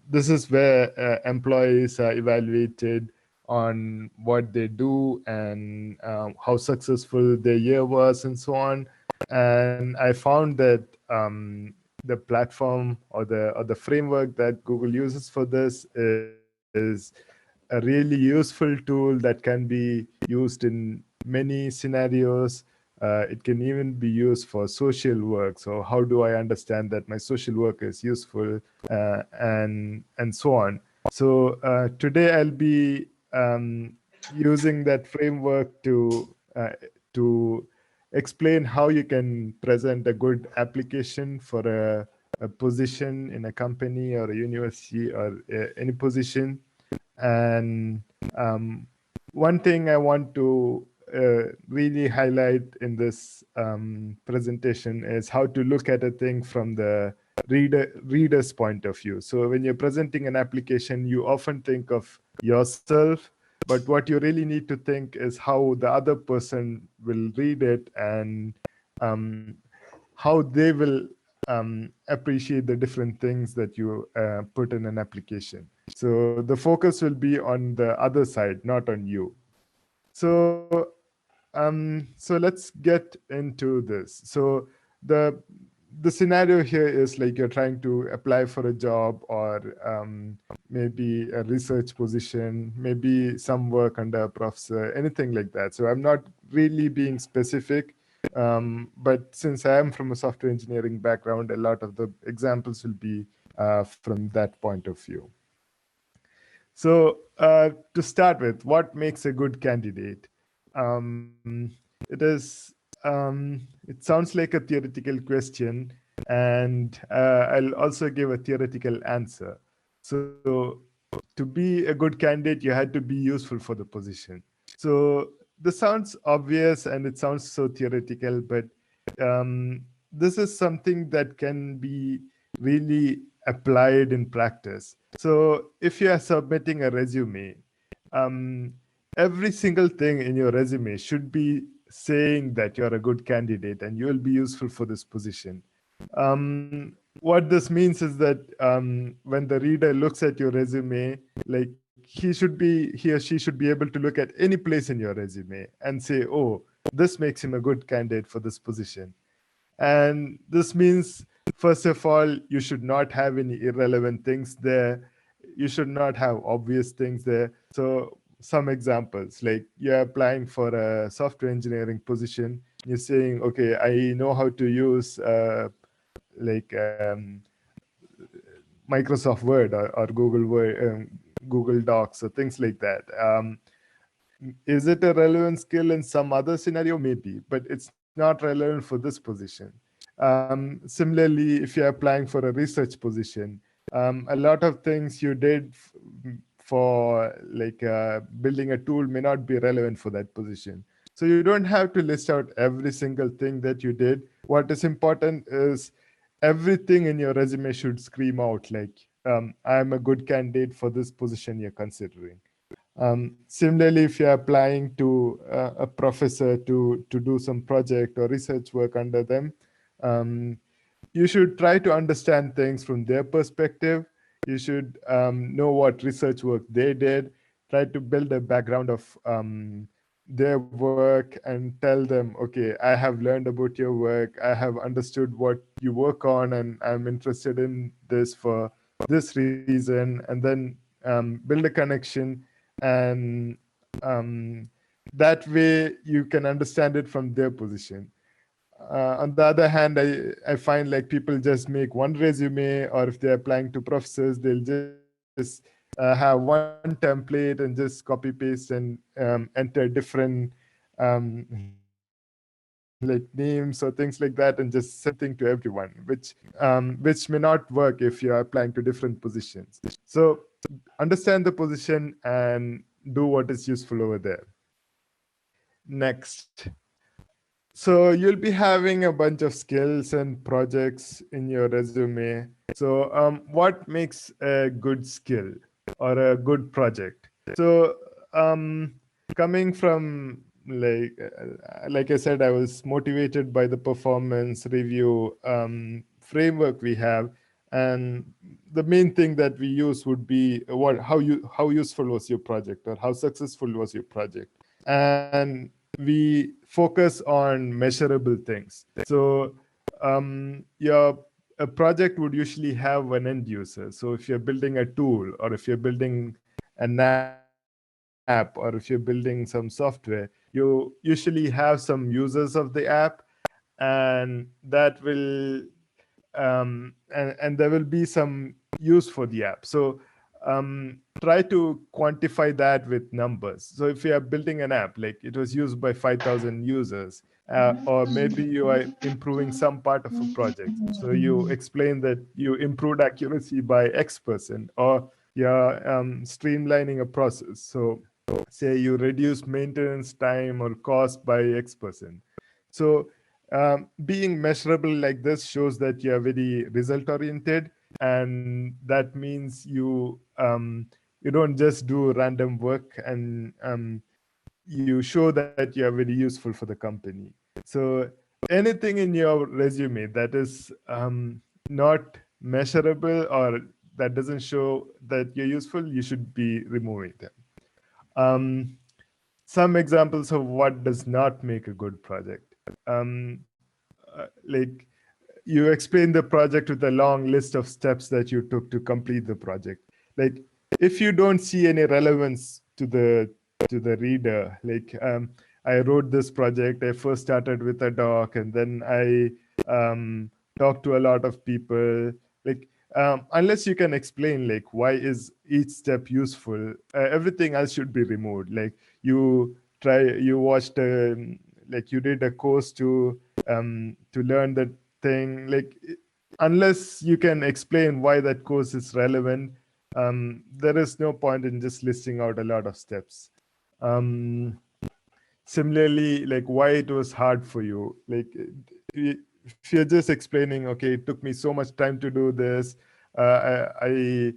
Speaker 4: this is where employees are evaluated on what they do and how successful their year was and so on. And I found that the platform or the framework that Google uses for this is a really useful tool that can be used in many scenarios. It can even be used for social work. So how do I understand that my social work is useful, and so on. So today I'll be using that framework to explain how you can present a good application for a position in a company or a university or any position. And one thing I want to really highlight in this presentation is how to look at a thing from the reader's point of view. So when you're presenting an application, you often think of yourself, but what you really need to think is how the other person will read it, and how they will appreciate the different things that you put in an application. So the focus will be on the other side, not on you. So let's get into this. So the the scenario here is like you're trying to apply for a job, or maybe a research position, maybe some work under a professor, anything like that. So I'm not really being specific, but since I am from a software engineering background, a lot of the examples will be from that point of view. So to start with, what makes a good candidate? It sounds like a theoretical question, and I'll also give a theoretical answer. So to be a good candidate, you had to be useful for the position. So this sounds obvious and it sounds so theoretical, but this is something that can be really applied in practice. So if you are submitting a resume, um, every single thing in your resume should be saying that you're a good candidate and you will be useful for this position. What this means is that when the reader looks at your resume, like he or she should be able to look at any place in your resume and say, oh, this makes him a good candidate for this position. And this means, first of all, you should not have any irrelevant things there. You should not have obvious things there. So some examples, like you're applying for a software engineering position, you're saying, okay, I know how to use like Microsoft Word, or Google Word, Google Docs, or things like that. Is it a relevant skill in some other scenario? Maybe, but it's not relevant for this position. Similarly, if you're applying for a research position, a lot of things you did for like building a tool may not be relevant for that position. So you don't have to list out every single thing that you did. What is important is everything in your resume should scream out like, I'm a good candidate for this position you're considering. Similarly, if you're applying to a professor to do some project or research work under them, um, you should try to understand things from their perspective. You should know what research work they did, try to build a background of their work and tell them, okay, I have learned about your work. I have understood what you work on, and I'm interested in this for this reason. And then build a connection, and that way you can understand it from their position. On the other hand, I find like people just make one resume, or if they're applying to professors, they'll just have one template and just copy paste and enter different like names or things like that, and just send everything to everyone, which may not work if you're applying to different positions. So understand the position and do what is useful over there. Next. So you'll be having a bunch of skills and projects in your resume. So what makes a good skill or a good project? So coming from like I said, I was motivated by the performance review framework we have, and the main thing that we use would be how useful was your project, or how successful was your project, and we focus on measurable things. So your a project would usually have an end user. So if you're building a tool, or if you're building an app, app or if you're building some software, you usually have some users of the app, and that will and there will be some use for the app. So try to quantify that with numbers. So if you are building an app, like it was used by 5,000 users, or maybe you are improving some part of a project. So you explain that you improved accuracy by X%, or you're streamlining a process. So say you reduce maintenance time or cost by X%. So being measurable like this shows that you are very result oriented, and that means you don't just do random work, and you show that you are very useful for the company. So anything in your resume that is not measurable or that doesn't show that you're useful, you should be removing them. Some examples of what does not make a good project. Like you explain the project with a long list of steps that you took to complete the project. Like if you don't see any relevance to the reader, like I wrote this project, I first started with a doc, and then I talked to a lot of people. Like unless you can explain like why is each step useful, everything else should be removed. Like you watched like you did a course to learn that thing. Like unless you can explain why that course is relevant, there is no point in just listing out a lot of steps. Similarly, like why it was hard for you. Like if you're just explaining, okay, it took me so much time to do this, I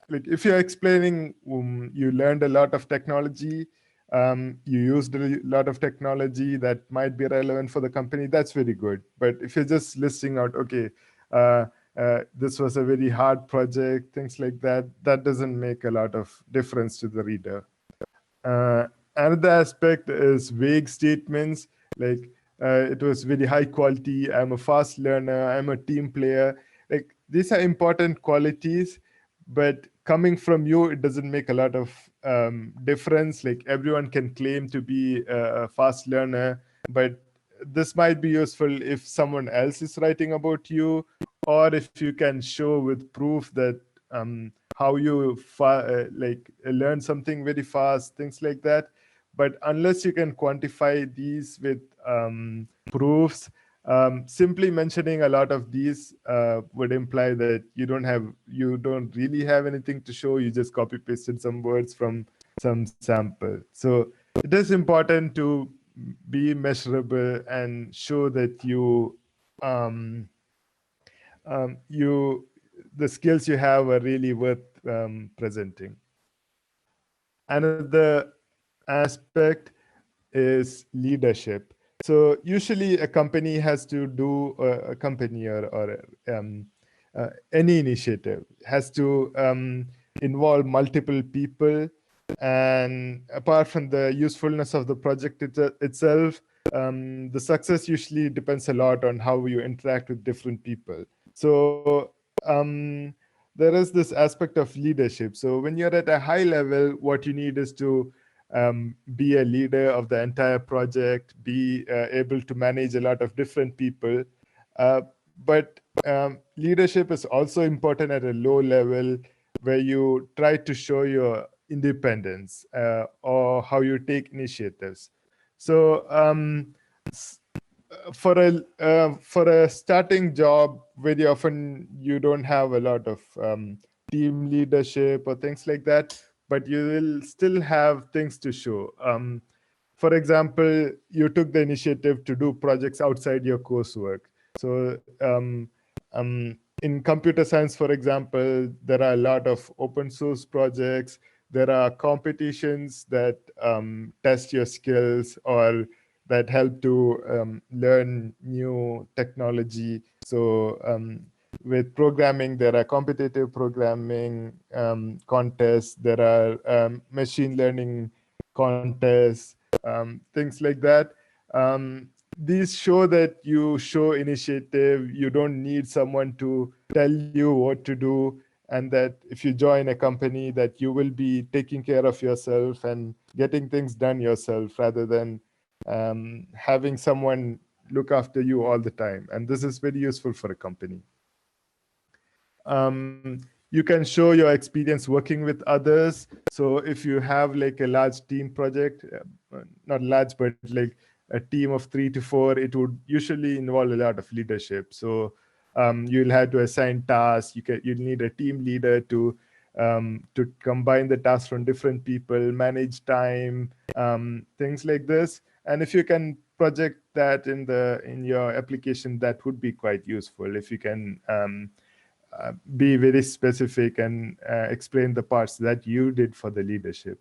Speaker 4: like if you're explaining you learned a lot of technology, you used a lot of technology that might be relevant for the company, that's very good. But if you're just listing out, okay, this was a very hard project, things like that, that doesn't make a lot of difference to the reader. Another aspect is vague statements, like it was very high quality, I'm a fast learner, I'm a team player. Like these are important qualities, but coming from you, it doesn't make a lot of difference. Like everyone can claim to be a fast learner, but this might be useful if someone else is writing about you, or if you can show with proof that how you like learn something very fast, things like that. But unless you can quantify these with proofs, simply mentioning a lot of these would imply that you don't really have anything to show. You just copy pasted some words from some sample. So it is important to be measurable and show that the skills you have are really worth presenting. Another aspect is leadership. So usually a company has to do a company or any initiative has to involve multiple people. And apart from the usefulness of the project itself, the success usually depends a lot on how you interact with different people. So there is this aspect of leadership. So when you're at a high level, what you need is to be a leader of the entire project, be able to manage a lot of different people. But leadership is also important at a low level, where you try to show your independence or how you take initiatives. So for a starting job, very often you don't have a lot of team leadership or things like that, but you will still have things to show. For example, you took the initiative to do projects outside your coursework. So in computer science, for example, there are a lot of open source projects. There are competitions that test your skills or that help to learn new technology. So with programming, there are competitive programming contests, there are machine learning contests, things like that. These show that you show initiative. You don't need someone to tell you what to do. and that if you join a company that you will be taking care of yourself and getting things done yourself rather than having someone look after you all the time. And this is very useful for a company. You can show your experience working with others. So if you have like a large team project, not large, but like a team of 3 to 4, it would usually involve a lot of leadership. So you'll have to assign tasks. You'll need a team leader to combine the tasks from different people, manage time, things like this. And if you can project that in your application, that would be quite useful. If you can be very specific and explain the parts that you did for the leadership.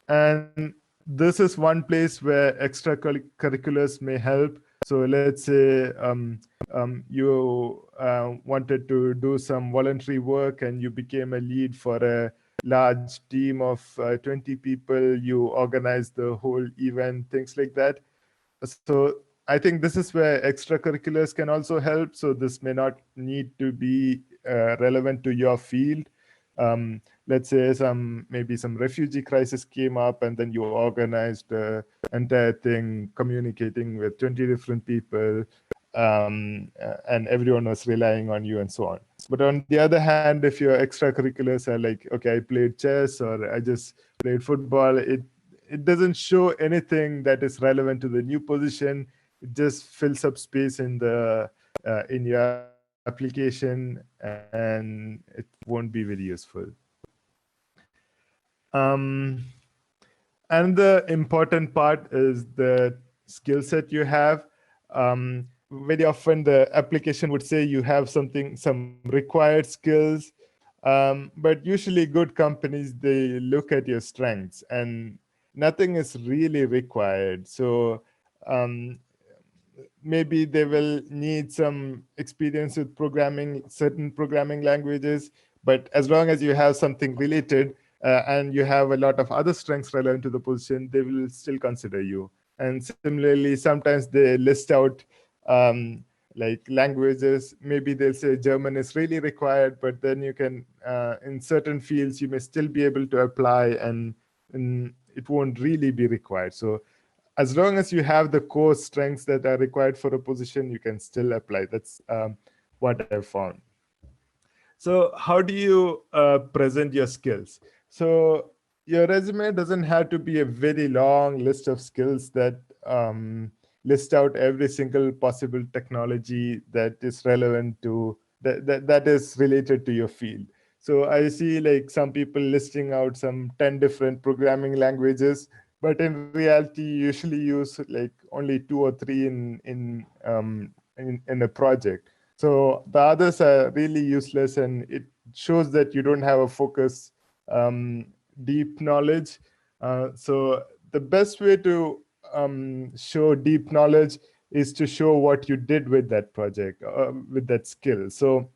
Speaker 4: And this is one place where extracurriculars may help. So let's say you wanted to do some voluntary work and you became a lead for a large team of 20 people. You organize the whole event, things like that. So I think this is where extracurriculars can also help. So this may not need to be relevant to your field. Let's say maybe some refugee crisis came up and then you organized the entire thing, communicating with 20 different people, and everyone was relying on you and so on. But on the other hand, if your extracurriculars are like, okay, I played chess or I just played football, it doesn't show anything that is relevant to the new position. It just fills up space in your application, and it won't be very useful. And the important part is the skill set you have. Very often the application would say you have some required skills, but usually good companies, they look at your strengths and nothing is really required. So maybe they will need some experience with certain programming languages, but as long as you have something related and you have a lot of other strengths relevant to the position, they will still consider you. And similarly, sometimes they list out like languages. Maybe they'll say German is really required, but then you can, in certain fields, you may still be able to apply and it won't really be required. So as long as you have the core strengths that are required for a position, you can still apply. That's what I've found. So how do you present your skills? So your resume doesn't have to be a very long list of skills that list out every single possible technology that is relevant to, that is related to your field. So I see like some people listing out some 10 different programming languages, but in reality, you usually use like only 2 or 3 in a project. So the others are really useless, and it shows that you don't have a focus, deep knowledge. So the best way to show deep knowledge is to show what you did with that project, with that skill. So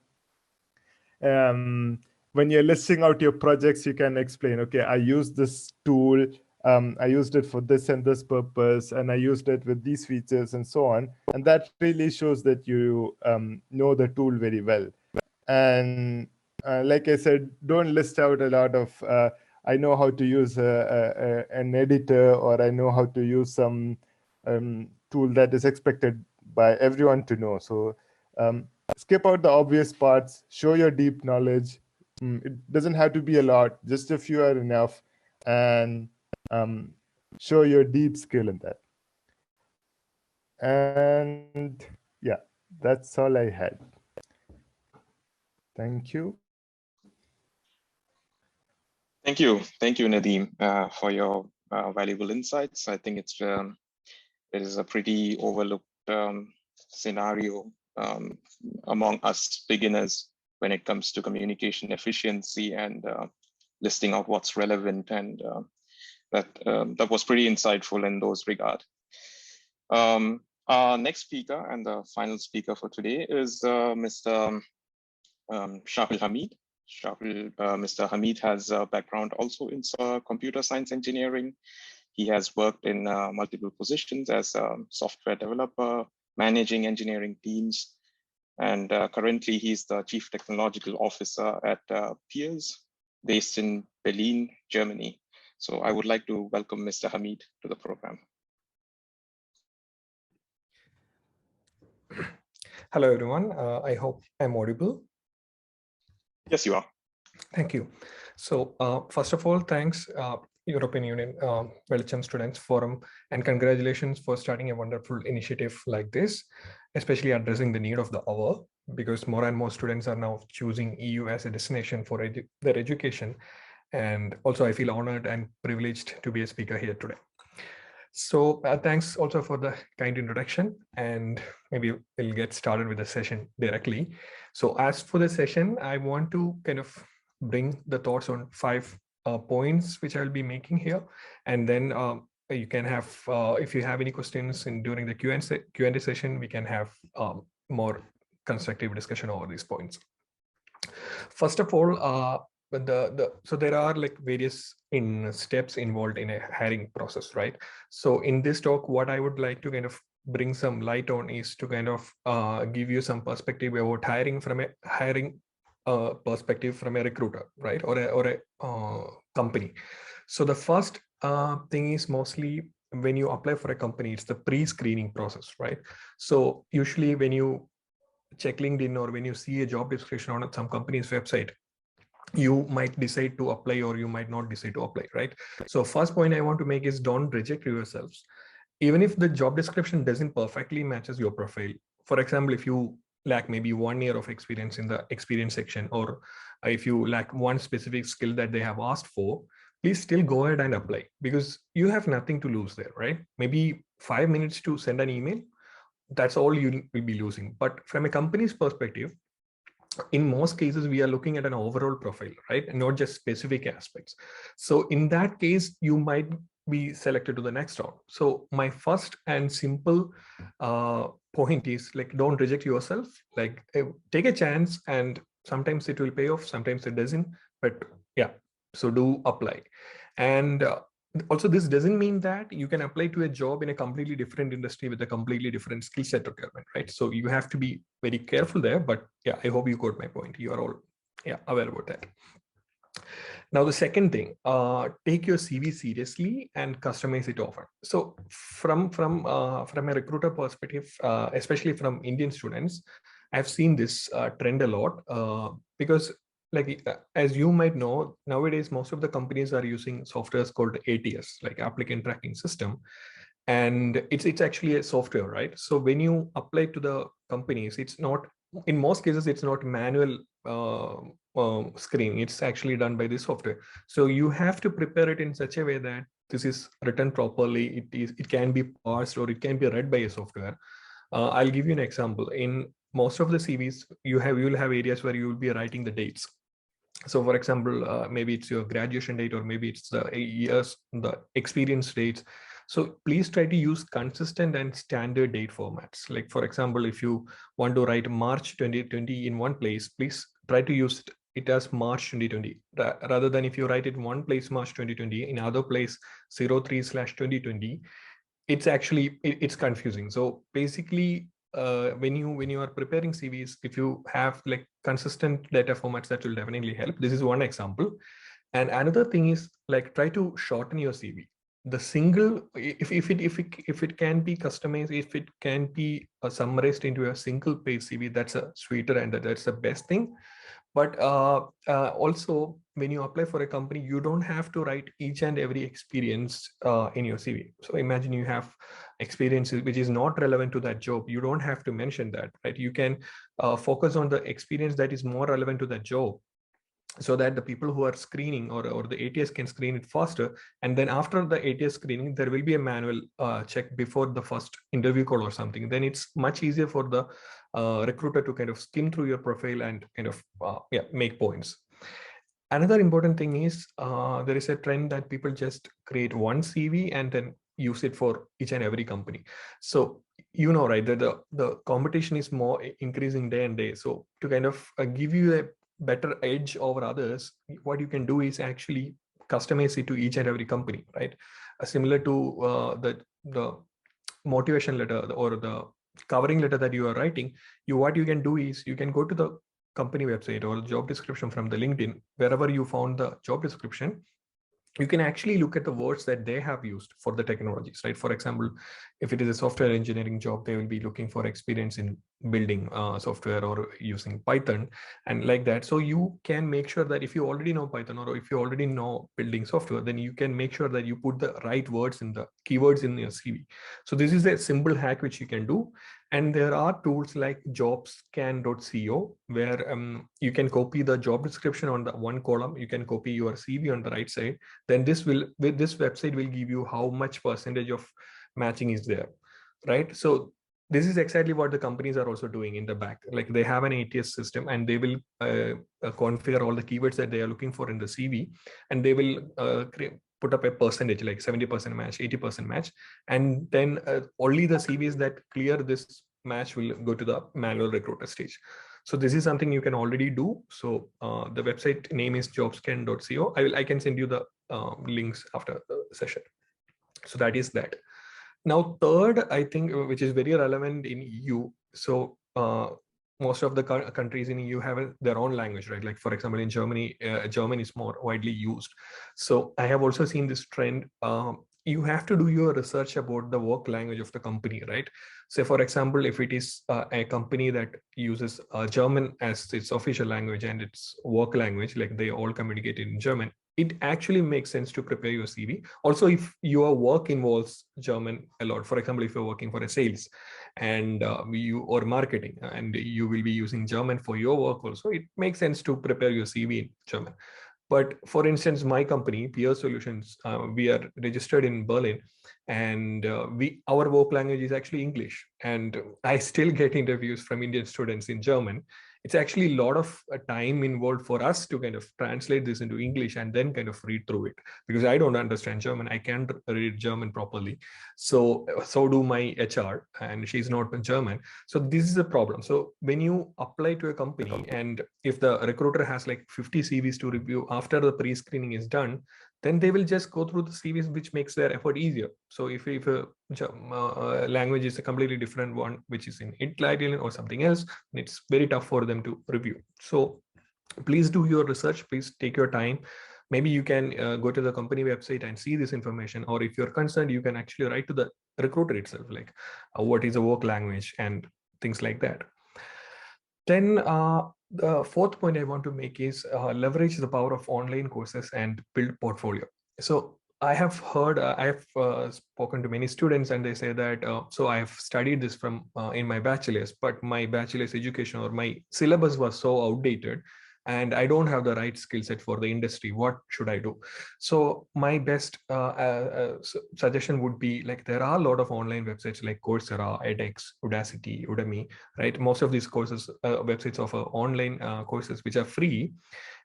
Speaker 4: when you're listing out your projects, you can explain, okay, I used this tool, I used it for this and this purpose, and I used it with these features and so on. And that really shows that you know the tool very well. And like I said, don't list out a lot of, I know how to use an editor, or I know how to use some tool that is expected by everyone to know. So skip out the obvious parts, show your deep knowledge. It doesn't have to be a lot, just a few are enough, and show your deep skill in that. And yeah, that's all I had. Thank you.
Speaker 1: Thank you, Nadeem, for your valuable insights. I think it is a pretty overlooked scenario among us beginners when it comes to communication efficiency and listing out what's relevant, and that was pretty insightful in those regards. Our next speaker and the final speaker for today is Mr. Shahul Hameed. Mr. Hameed has a background also in computer science engineering. He has worked in multiple positions as a software developer, managing engineering teams, And currently he's the Chief Technological Officer at Thies, based in Berlin, Germany. So I would like to welcome Mr. Hameed to the program.
Speaker 5: Hello, everyone. I hope I'm audible.
Speaker 1: Yes, you are.
Speaker 5: Thank you. So first of all, thanks, European Union Velicham Students Forum, and congratulations for starting a wonderful initiative like this, especially addressing the need of the hour, because more and more students are now choosing EU as a destination for their education. And also I feel honored and privileged to be a speaker here today. So thanks also for the kind introduction, and maybe we'll get started with the session directly. So as for the session, I want to kind of bring the thoughts on 5 points which I'll be making here, and then you can have, if you have any questions during the Q&A session, we can have more constructive discussion over these points. First of all, so there are like various steps involved in a hiring process, right? So in this talk, what I would like to kind of bring some light on is to kind of give you some perspective about hiring from a perspective from a recruiter, right, or a company. So the first thing is mostly when you apply for a company, it's the pre-screening process, right? So usually when you check LinkedIn or when you see a job description on some company's website, you might decide to apply or you might not decide to apply, right? So first point I want to make is don't reject yourselves. Even if the job description doesn't perfectly matches your profile. For example, if you lack maybe 1 year of experience in the experience section, or if you lack one specific skill that they have asked for, please still go ahead and apply, because you have nothing to lose there, right? Maybe 5 minutes to send an email, that's all you will be losing. But from a company's perspective, in most cases, we are looking at an overall profile, right? And not just specific aspects. So in that case, you might be selected to the next round. So my first and simple point is like, don't reject yourself, like take a chance, and sometimes it will pay off, sometimes it doesn't, but yeah, so do apply. And also, this doesn't mean that you can apply to a job in a completely different industry with a completely different skill set requirement, right? So you have to be very careful there, but yeah, I hope you got my point. You are all aware about that. Now, the second thing, take your CV seriously and customize it often. So from a recruiter perspective, especially from Indian students, I've seen this trend a lot because, like, as you might know, nowadays, most of the companies are using softwares called ATS, like applicant tracking system. And it's actually a software, right? So when you apply to the companies, it's not, in most cases, it's not manual screening. It's actually done by the software. So you have to prepare it in such a way that this is written properly. It can be parsed or it can be read by a software. I'll give you an example. In most of the CVs, you will have areas where you will be writing the dates. So for example, maybe it's your graduation date, or maybe it's the years, the experience dates. So please try to use consistent and standard date formats. Like, for example, if you want to write March 2020 in one place, please try to use it as March 2020, rather than if you write it one place March 2020, in other place 03/2020, it's actually, it's confusing. So basically, when you are preparing CVs, if you have like consistent data formats, that will definitely help. This is one example. And another thing is, like, try to shorten your CV. The single, if it can be customized, if it can be summarized into a single page CV, that's a sweeter, and that's the best thing. But also, when you apply for a company, you don't have to write each and every experience in your CV. So imagine you have experiences which is not relevant to that job. You don't have to mention that, right? You can focus on the experience that is more relevant to that job, so that the people who are screening or the ATS can screen it faster. And then after the ATS screening, there will be a manual check before the first interview call or something. Then it's much easier for the recruiter to kind of skim through your profile and kind of make points. Another important thing is there is a trend that people just create one CV and then use it for each and every company. So you know, right, that the competition is more increasing day and day. So to kind of give you a better edge over others, what you can do is actually customize it to each and every company, right? Similar to the motivation letter or the covering letter that you are writing, what you can do is you can go to the company website or job description from the LinkedIn, wherever you found the job description. You can actually look at the words that they have used for the technologies, right? For example, if it is a software engineering job, they will be looking for experience in building software or using Python and like that. So you can make sure that if you already know Python or if you already know building software, then you can make sure that you put the right words in the keywords in your CV. So this is a simple hack which you can do. And there are tools like jobscan.co where you can copy the job description on the one column. You can copy your CV on the right side. Then this website will give you how much percentage of matching is there, right? So this is exactly what the companies are also doing in the back. Like they have an ATS system and they will configure all the keywords that they are looking for in the CV, and they will put up a percentage like 70% match, 80% match, and then only the CVs that clear this match will go to the manual recruiter stage. So this is something you can already do. So the website name is jobscan.co. I can send you the links after the session. So that is that. Now, third, I think, which is very relevant in EU. So most of the countries in EU have their own language, right? Like, for example, in Germany, German is more widely used. So I have also seen this trend. You have to do your research about the work language of the company, right? So for example, if it is a company that uses German as its official language and its work language, like they all communicate in German, it actually makes sense to prepare your CV. Also, if your work involves German a lot, for example, if you're working for a sales and or marketing, and you will be using German for your work also, it makes sense to prepare your CV in German. But for instance, my company, Peer Solutions, we are registered in Berlin, and our work language is actually English. And I still get interviews from Indian students in German. It's actually a lot of time involved for us to kind of translate this into English and then kind of read through it, because I don't understand German. I can't read German properly. So do my HR, and she's not German. So this is a problem. So when you apply to a company, and if the recruiter has like 50 CVs to review after the pre-screening is done, then they will just go through the CVs, which makes their effort easier. So if a language is a completely different one, which is in Italian or something else, it's very tough for them to review. So please do your research. Please take your time. Maybe you can go to the company website and see this information, or if you're concerned, you can actually write to the recruiter itself, like what is a work language and things like that. Then the fourth point I want to make is leverage the power of online courses and build portfolio. So I have heard, I have spoken to many students, and they say that, so I have studied this from in my bachelor's, but my bachelor's education or my syllabus was so outdated, and I don't have the right skill set for the industry. What should I do? So my best suggestion would be, like, there are a lot of online websites like Coursera, edX, Udacity, Udemy, right? Most of these courses, websites offer online courses which are free.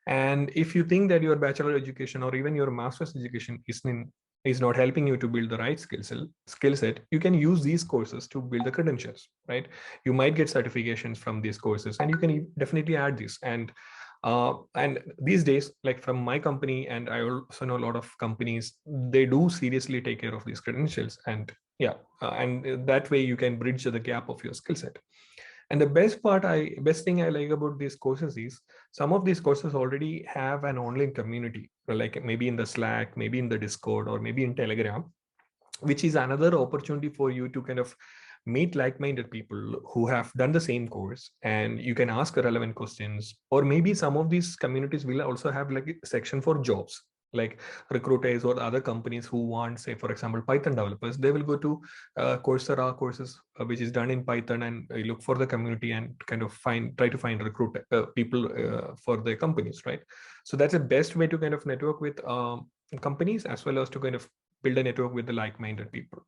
Speaker 5: And if you think that your bachelor education or even your master's education is not helping you to build the right skill set, you can use these courses to build the credentials, right? You might get certifications from these courses, and you can definitely add this. And these days, like from my company, and I also know a lot of companies, they do seriously take care of these credentials. And yeah, and that way you can bridge the gap of your skill set. And the best thing I like about these courses is some of these courses already have an online community, like maybe in the Slack, maybe in the Discord, or maybe in Telegram, which is another opportunity for you to kind of meet like-minded people who have done the same course, and you can ask relevant questions. Or maybe some of these communities will also have like a section for jobs, like recruiters or other companies who want, say, for example, Python developers. They will go to Coursera courses, which is done in Python, and look for the community and kind of try to find people for their companies, right? So that's the best way to kind of network with companies, as well as to kind of build a network with the like-minded people.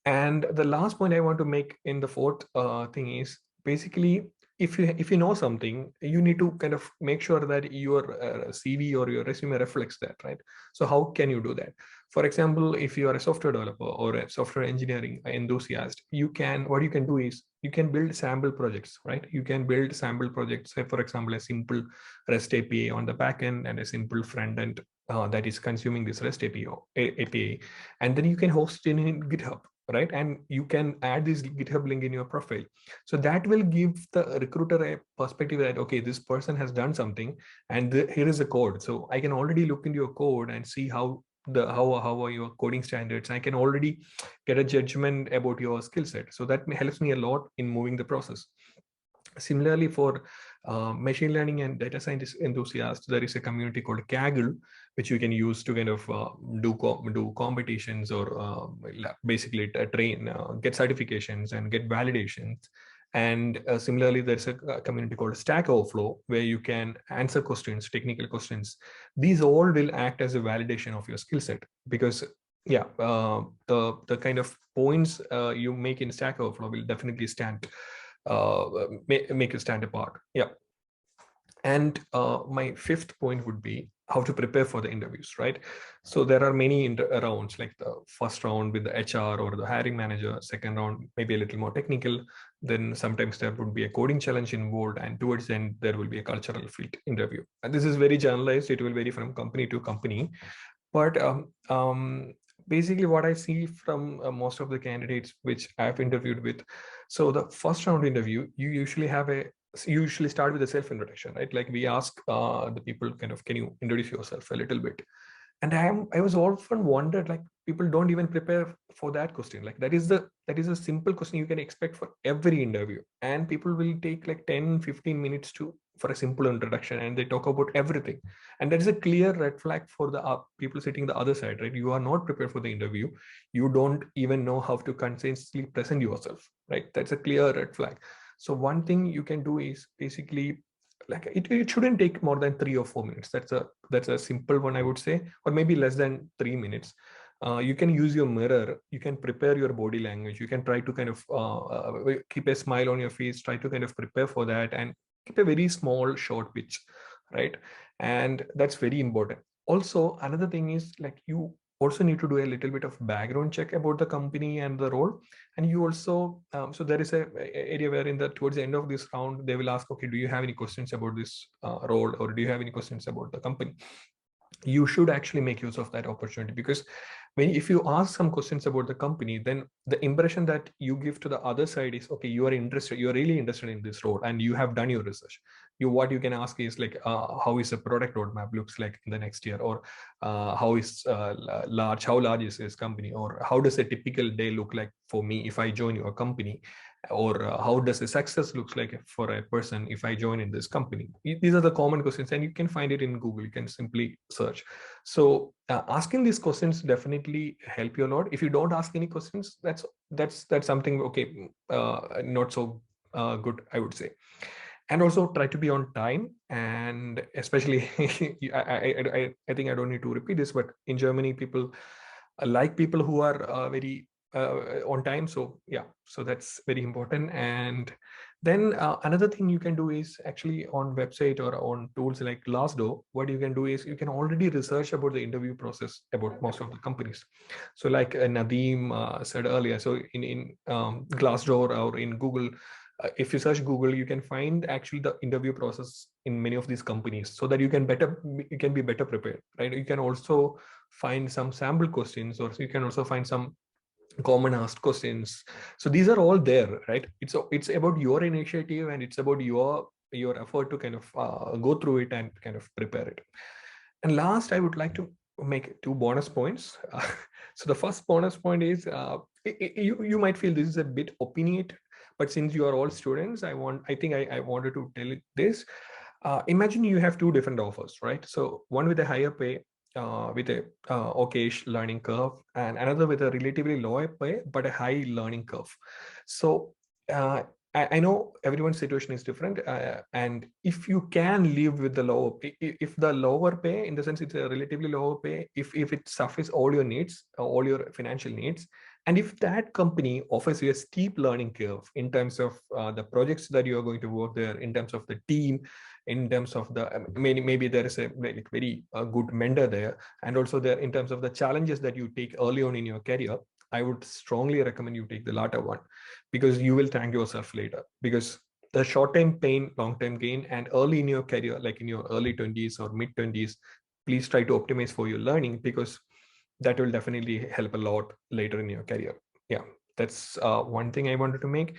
Speaker 5: And the last point I want to make in the fourth thing is, basically, if you know something, you need to kind of make sure that your CV or your resume reflects that, right? So how can you do that? For example, if you are a software developer or a software engineering enthusiast, what you can do is you can build sample projects, right? You can build sample projects, say, for example, a simple REST API on the backend and a simple front end that is consuming this REST API, and then you can host it in GitHub. right? And you can add this GitHub link in your profile. So that will give the recruiter a perspective that, okay, this person has done something and here is the code. So I can already look into your code and see how are your coding standards. I can already get a judgment about your skill set. So that helps me a lot in moving the process. Similarly, for machine learning and data scientist enthusiasts, there is a community called Kaggle, which you can use to kind of do competitions or basically train, get certifications and get validations. And similarly, there's a community called Stack Overflow, where you can answer questions, technical questions. These all will act as a validation of your skill set, because yeah, the kind of points you make in Stack Overflow will definitely make you stand apart. Yeah. And my fifth point would be how to prepare for the interviews, right? So there are many rounds, like the first round with the HR or the hiring manager, second round maybe a little more technical, then sometimes there would be a coding challenge involved, and towards the end there will be a cultural fit interview. And this is very generalized, it will vary from company to company, but basically what I see from most of the candidates which I've interviewed with, so the first round interview, you usually start with a self-introduction, right? Like we ask the people kind of, can you introduce yourself a little bit? And I was often wondered, like, people don't even prepare for that question. Like that is a simple question you can expect for every interview, and people will take like 10-15 minutes for a simple introduction, and they talk about everything. And that is a clear red flag for the people sitting the other side, right? You are not prepared for the interview, you don't even know how to consistently present yourself, right? That's a clear red flag. So one thing you can do is basically, like, it shouldn't take more than 3 or 4 minutes. That's a simple one, I would say, or maybe less than 3 minutes. You can use your mirror, you can prepare your body language, you can try to kind of keep a smile on your face, try to kind of prepare for that, and keep a very small short pitch, right? And that's very important. Also, another thing is, like, you also need to do a little bit of background check about the company and the role. And you also so there is a area where towards the end of this round they will ask, okay, do you have any questions about this role, or do you have any questions about the company? You should actually make use of that opportunity, because if you ask some questions about the company, then the impression that you give to the other side is, okay, you are really interested in this role and you have done your research. What you can ask is like, how is the product roadmap looks like in the next year, or how large is this company, or how does a typical day look like for me if I join your company, or how does the success looks like for a person if I join in this company? These are the common questions, and you can find it in Google. You can simply search. So asking these questions definitely help you a lot. If you don't ask any questions, that's something, okay, not so good, I would say. And also try to be on time, and especially I think I don't need to repeat this, but in Germany, people like people who are very on time. So yeah, so that's very important. And then another thing you can do is actually on website or on tools like Glassdoor, what you can do is you can already research about the interview process about most of the companies. So like Nadeem said earlier, so in Glassdoor or in Google, if you search Google, you can find actually the interview process in many of these companies, so that you can be better prepared, right? You can also find some sample questions, or you can also find some common asked questions. So these are all there, right? It's about your initiative, and it's about your effort to kind of go through it and kind of prepare it. And last, I would like to make 2 bonus points. So the first bonus point is, you might feel this is a bit opinionated, but since you are all students, I wanted to tell it this. Imagine you have 2 different offers, right? So one with a higher pay, with a okayish learning curve, and another with a relatively lower pay but a high learning curve. So I know everyone's situation is different, and if you can live with the lower pay, if the lower pay, in the sense it's a relatively lower pay, if it suffices all your needs, all your financial needs, and if that company offers you a steep learning curve in terms of the projects that you are going to work there, in terms of the team, in terms of the maybe there is a very good mentor there, and also there in terms of the challenges that you take early on in your career, I would strongly recommend you take the latter one, because you will thank yourself later. Because the short-term pain, long-term gain, and early in your career, like in your early 20s or mid 20s, please try to optimize for your learning, because that will definitely help a lot later in your career. yeah, that's one thing I wanted to make.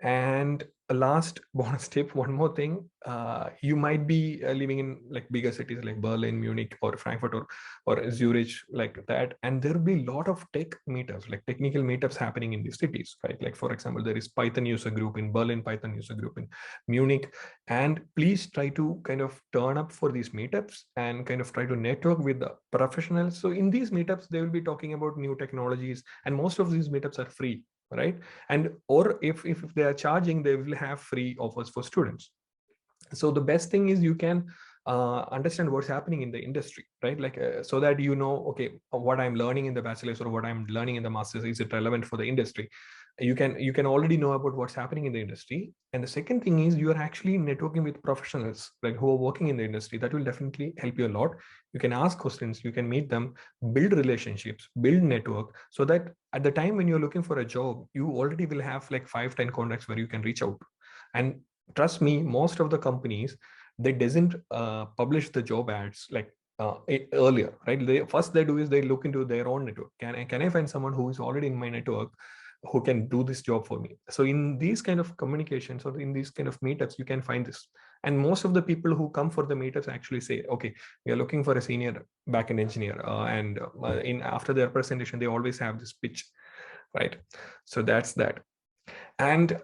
Speaker 5: And a last bonus tip, one more thing, you might be living in like bigger cities like Berlin, Munich, or Frankfurt, or Zurich, like that, and there will be a lot of tech meetups, like technical meetups happening in these cities, right? Like, for example, there is Python user group in Berlin, Python user group in Munich, and please try to kind of turn up for these meetups and kind of try to network with the professionals. So in these meetups, they will be talking about new technologies, and most of these meetups are free, right? And or if they are charging, they will have free offers for students. So the best thing is you can understand what's happening in the industry, right? Like so that you know, okay, what I'm learning in the bachelor's or what I'm learning in the master's, is it relevant for the industry? You can already know about what's happening in the industry. And the second thing is you are actually networking with professionals like who are working in the industry. That will definitely help you a lot. You can ask questions, you can meet them, build relationships, build network, so that at the time when you're looking for a job, you already will have like 5-10 contacts where you can reach out. And trust me, most of the companies, they doesn't publish the job ads like earlier, right? They do is they look into their own network. Can I find someone who is already in my network who can do this job for me? So in these kind of communications or in these kind of meetups, you can find this. And most of the people who come for the meetups actually say, okay, we are looking for a senior backend engineer, and in after their presentation, they always have this pitch, right? So that's that. And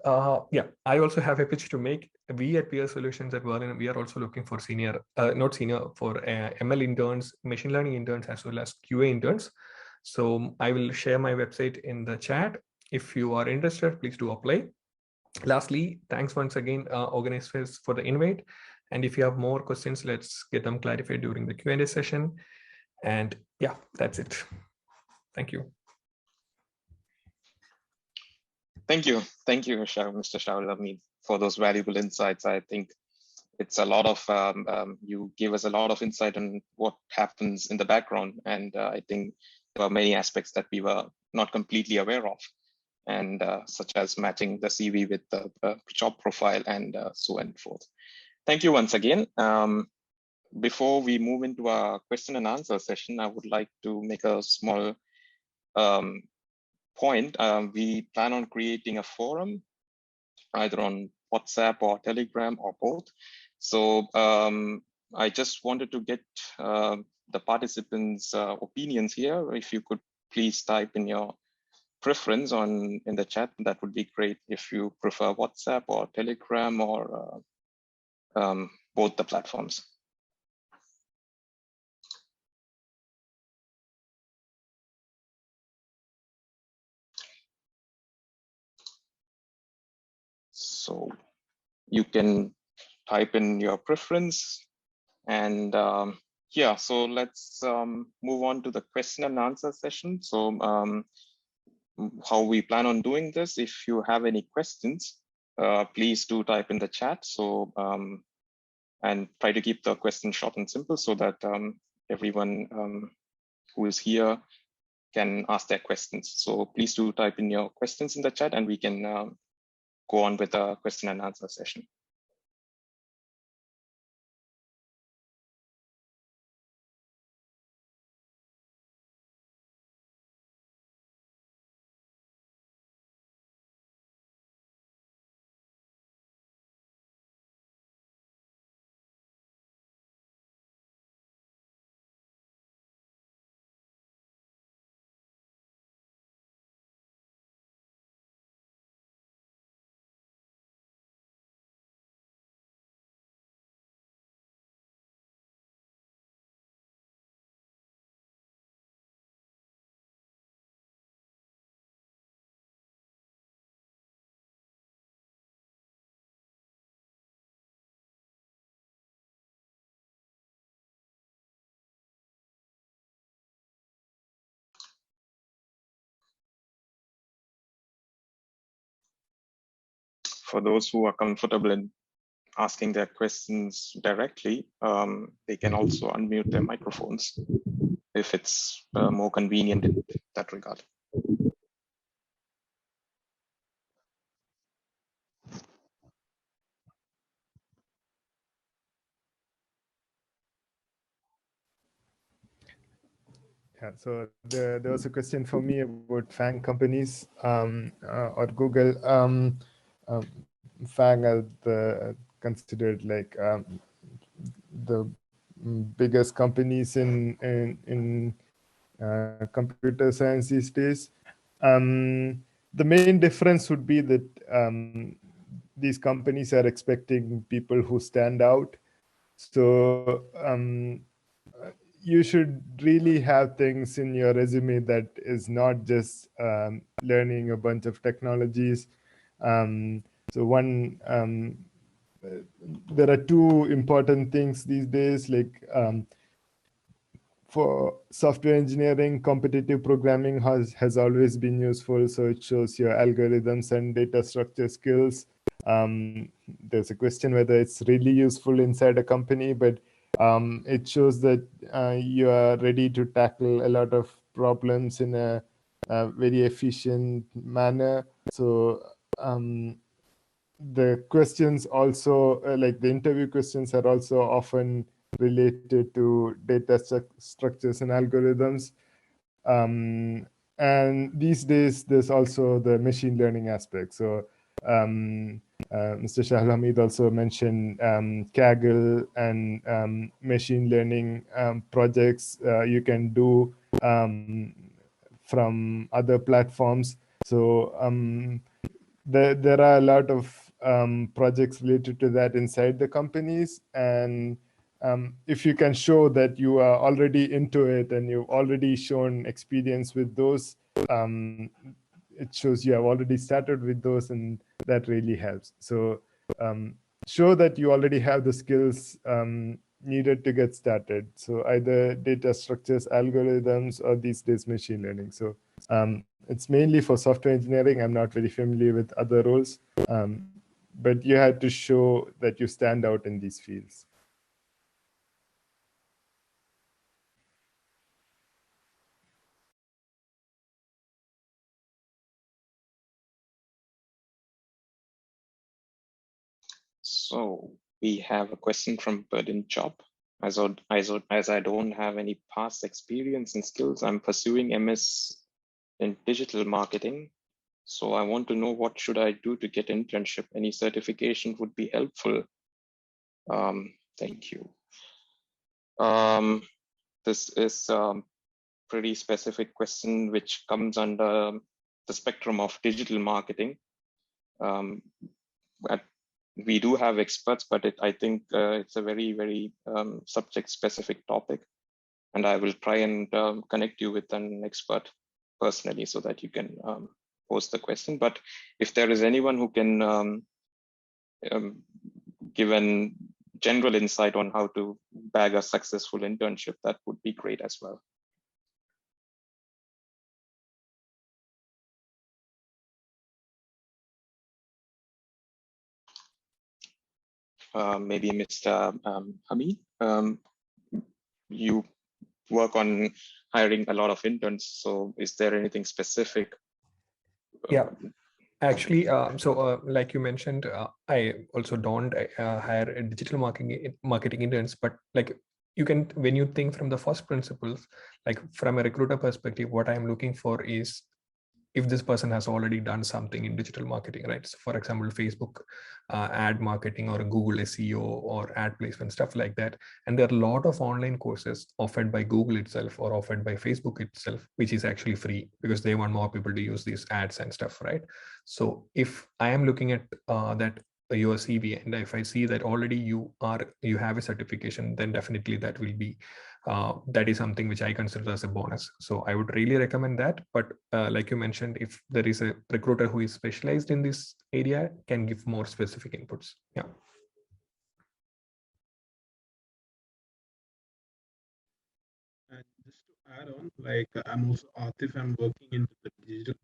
Speaker 5: yeah, I also have a pitch to make. We at Peer Solutions at Berlin, we are also looking for senior, not senior, for ML interns, machine learning interns, as well as QA interns. So I will share my website in the chat. If you are interested, please do apply. Lastly, thanks once again, organizers, for the invite. And if you have more questions, let's get them clarified during the Q&A session. And yeah, that's it. Thank you.
Speaker 1: Thank you, Mr. Shahul, Hameed, for those valuable insights. I think it's a lot of you gave us a lot of insight on what happens in the background, and I think there were many aspects that we were not completely aware of, and such as matching the CV with the job profile and so and forth. Thank you once again. Before we move into our question and answer session, I would like to make a small point. We plan on creating a forum either on WhatsApp or Telegram or both. So I just wanted to get the participants' opinions here. If you could please type in your preference in the chat, that would be great. If you prefer WhatsApp or Telegram or both the platforms. So you can type in your preference, and yeah, so let's move on to the question and answer session. So how we plan on doing this, if you have any questions, please do type in the chat. So and try to keep the question short and simple so that everyone who is here can ask their questions. So please do type in your questions in the chat, and we can go on with the question and answer session. For those who are comfortable in asking their questions directly, they can also unmute their microphones if it's more convenient in that regard.
Speaker 4: Yeah, so there was a question for me about FANG companies or Google. FANG are considered like the biggest companies in computer science these days. The main difference would be that these companies are expecting people who stand out. So you should really have things in your resume that is not just learning a bunch of technologies. So one, there are two important things these days, like for software engineering, competitive programming has always been useful. So it shows your algorithms and data structure skills. There's a question whether it's really useful inside a company, but it shows that you are ready to tackle a lot of problems in a very efficient manner. So the questions also, like the interview questions, are also often related to data structures and algorithms. And these days, there's also the machine learning aspect. So Mr. Shahul Hameed also mentioned Kaggle and machine learning projects you can do from other platforms. So there are a lot of projects related to that inside the companies. And if you can show that you are already into it and you've already shown experience with those, it shows you have already started with those, and that really helps. So show that you already have the skills needed to get started. So either data structures, algorithms, or these days machine learning. So it's mainly for software engineering. I'm not very familiar with other roles, but you had to show that you stand out in these fields.
Speaker 1: So we have a question from Burden Job. As I don't have any past experience and skills, I'm pursuing MS in digital marketing. So I want to know, what should I do to get internship? Any certification would be helpful. Thank you. This is a pretty specific question, which comes under the spectrum of digital marketing. We do have experts, but I think it's a very, very subject-specific topic. And I will try and connect you with an expert personally so that you can pose the question. But if there is anyone who can give a general insight on how to bag a successful internship, that would be great as well. Maybe Mr. Hameed, you work on hiring a lot of interns. So is there anything specific?
Speaker 5: Yeah, actually, like you mentioned, I also don't hire digital marketing interns, but like you can, when you think from the first principles, like from a recruiter perspective, what I'm looking for is if this person has already done something in digital marketing, right? So for example, Facebook ad marketing or Google SEO or ad placement, stuff like that. And there are a lot of online courses offered by Google itself or offered by Facebook itself, which is actually free because they want more people to use these ads and stuff, right? So if I am looking at that your CV, and if I see that already you have a certification, then definitely that will be that is something which I consider as a bonus. So I would really recommend that. But like you mentioned, if there is a recruiter who is specialized in this area, can give more specific inputs. Yeah.
Speaker 2: And just to add on, like I'm also Atif, I'm working in the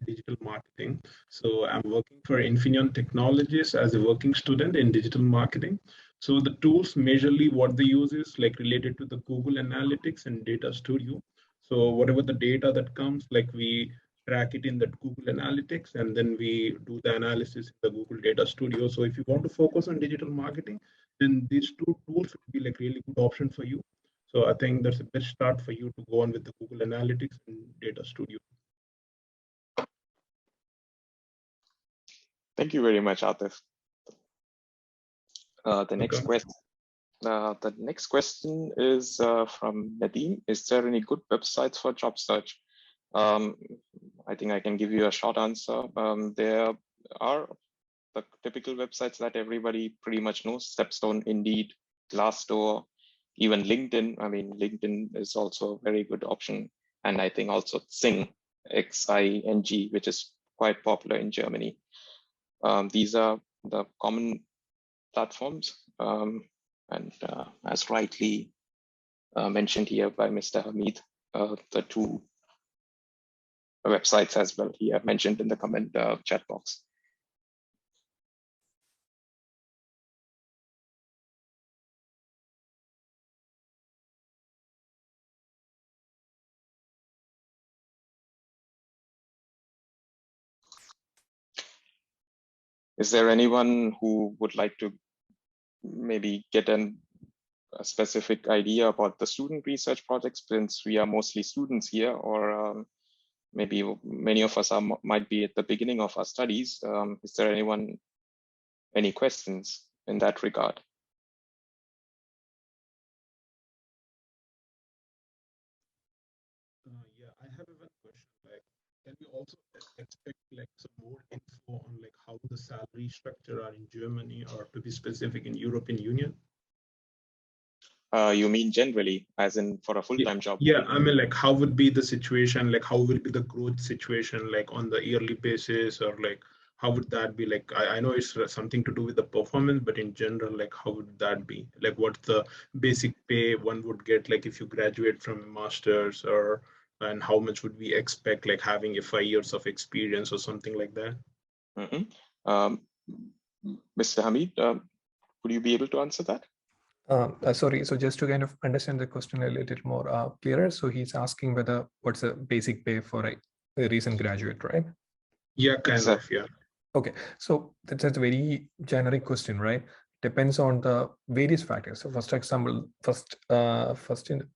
Speaker 2: digital marketing. So I'm working for Infineon Technologies as a working student in digital marketing. So the tools majorly what they use is like related to the Google Analytics and Data Studio. So whatever the data that comes, like we track it in that Google Analytics, and then we do the analysis in the Google Data Studio. So if you want to focus on digital marketing, then these two tools would be like really good option for you.
Speaker 6: So I think that's a best start for you to go on with the Google Analytics and Data Studio.
Speaker 1: Thank you very much, Atif. The next question is from Nadeem. Is there any good websites for job search? I think I can give you a short answer. There are the typical websites that everybody pretty much knows: Stepstone, Indeed, Glassdoor, even LinkedIn. I mean, LinkedIn is also a very good option. And I think also Xing, Xing, which is quite popular in Germany. These are the common platforms. And as rightly mentioned here by Mr. Hameed, the two websites as well here mentioned in the comment chat box. Is there anyone who would like to maybe get a specific idea about the student research projects, since we are mostly students here, or maybe many of us might be at the beginning of our studies? Is there any questions in that regard?
Speaker 6: Yeah, I have one question. Like, can we also expect like some more info on like how the salary structure are in Germany, or to be specific in European Union?
Speaker 1: You mean generally, as in for a full-time job?
Speaker 6: Yeah, I mean, like, how would be the situation? Like, how will be the growth situation, like on the yearly basis, or like, how would that be? Like, I know it's something to do with the performance, but in general, like, how would that be? Like, what's the basic pay one would get, like, if you graduate from a master's, or and how much would we expect, like, having a 5 years of experience or something like that?
Speaker 1: Mr. Hameed, would you be able to answer that?
Speaker 5: Sorry, so just to kind of understand the question a little more clearer, so he's asking what's the basic pay for a recent graduate, right?
Speaker 6: Yeah, kind of, yeah.
Speaker 5: Okay, so that's a very generic question, right? Depends on the various factors. So first example, first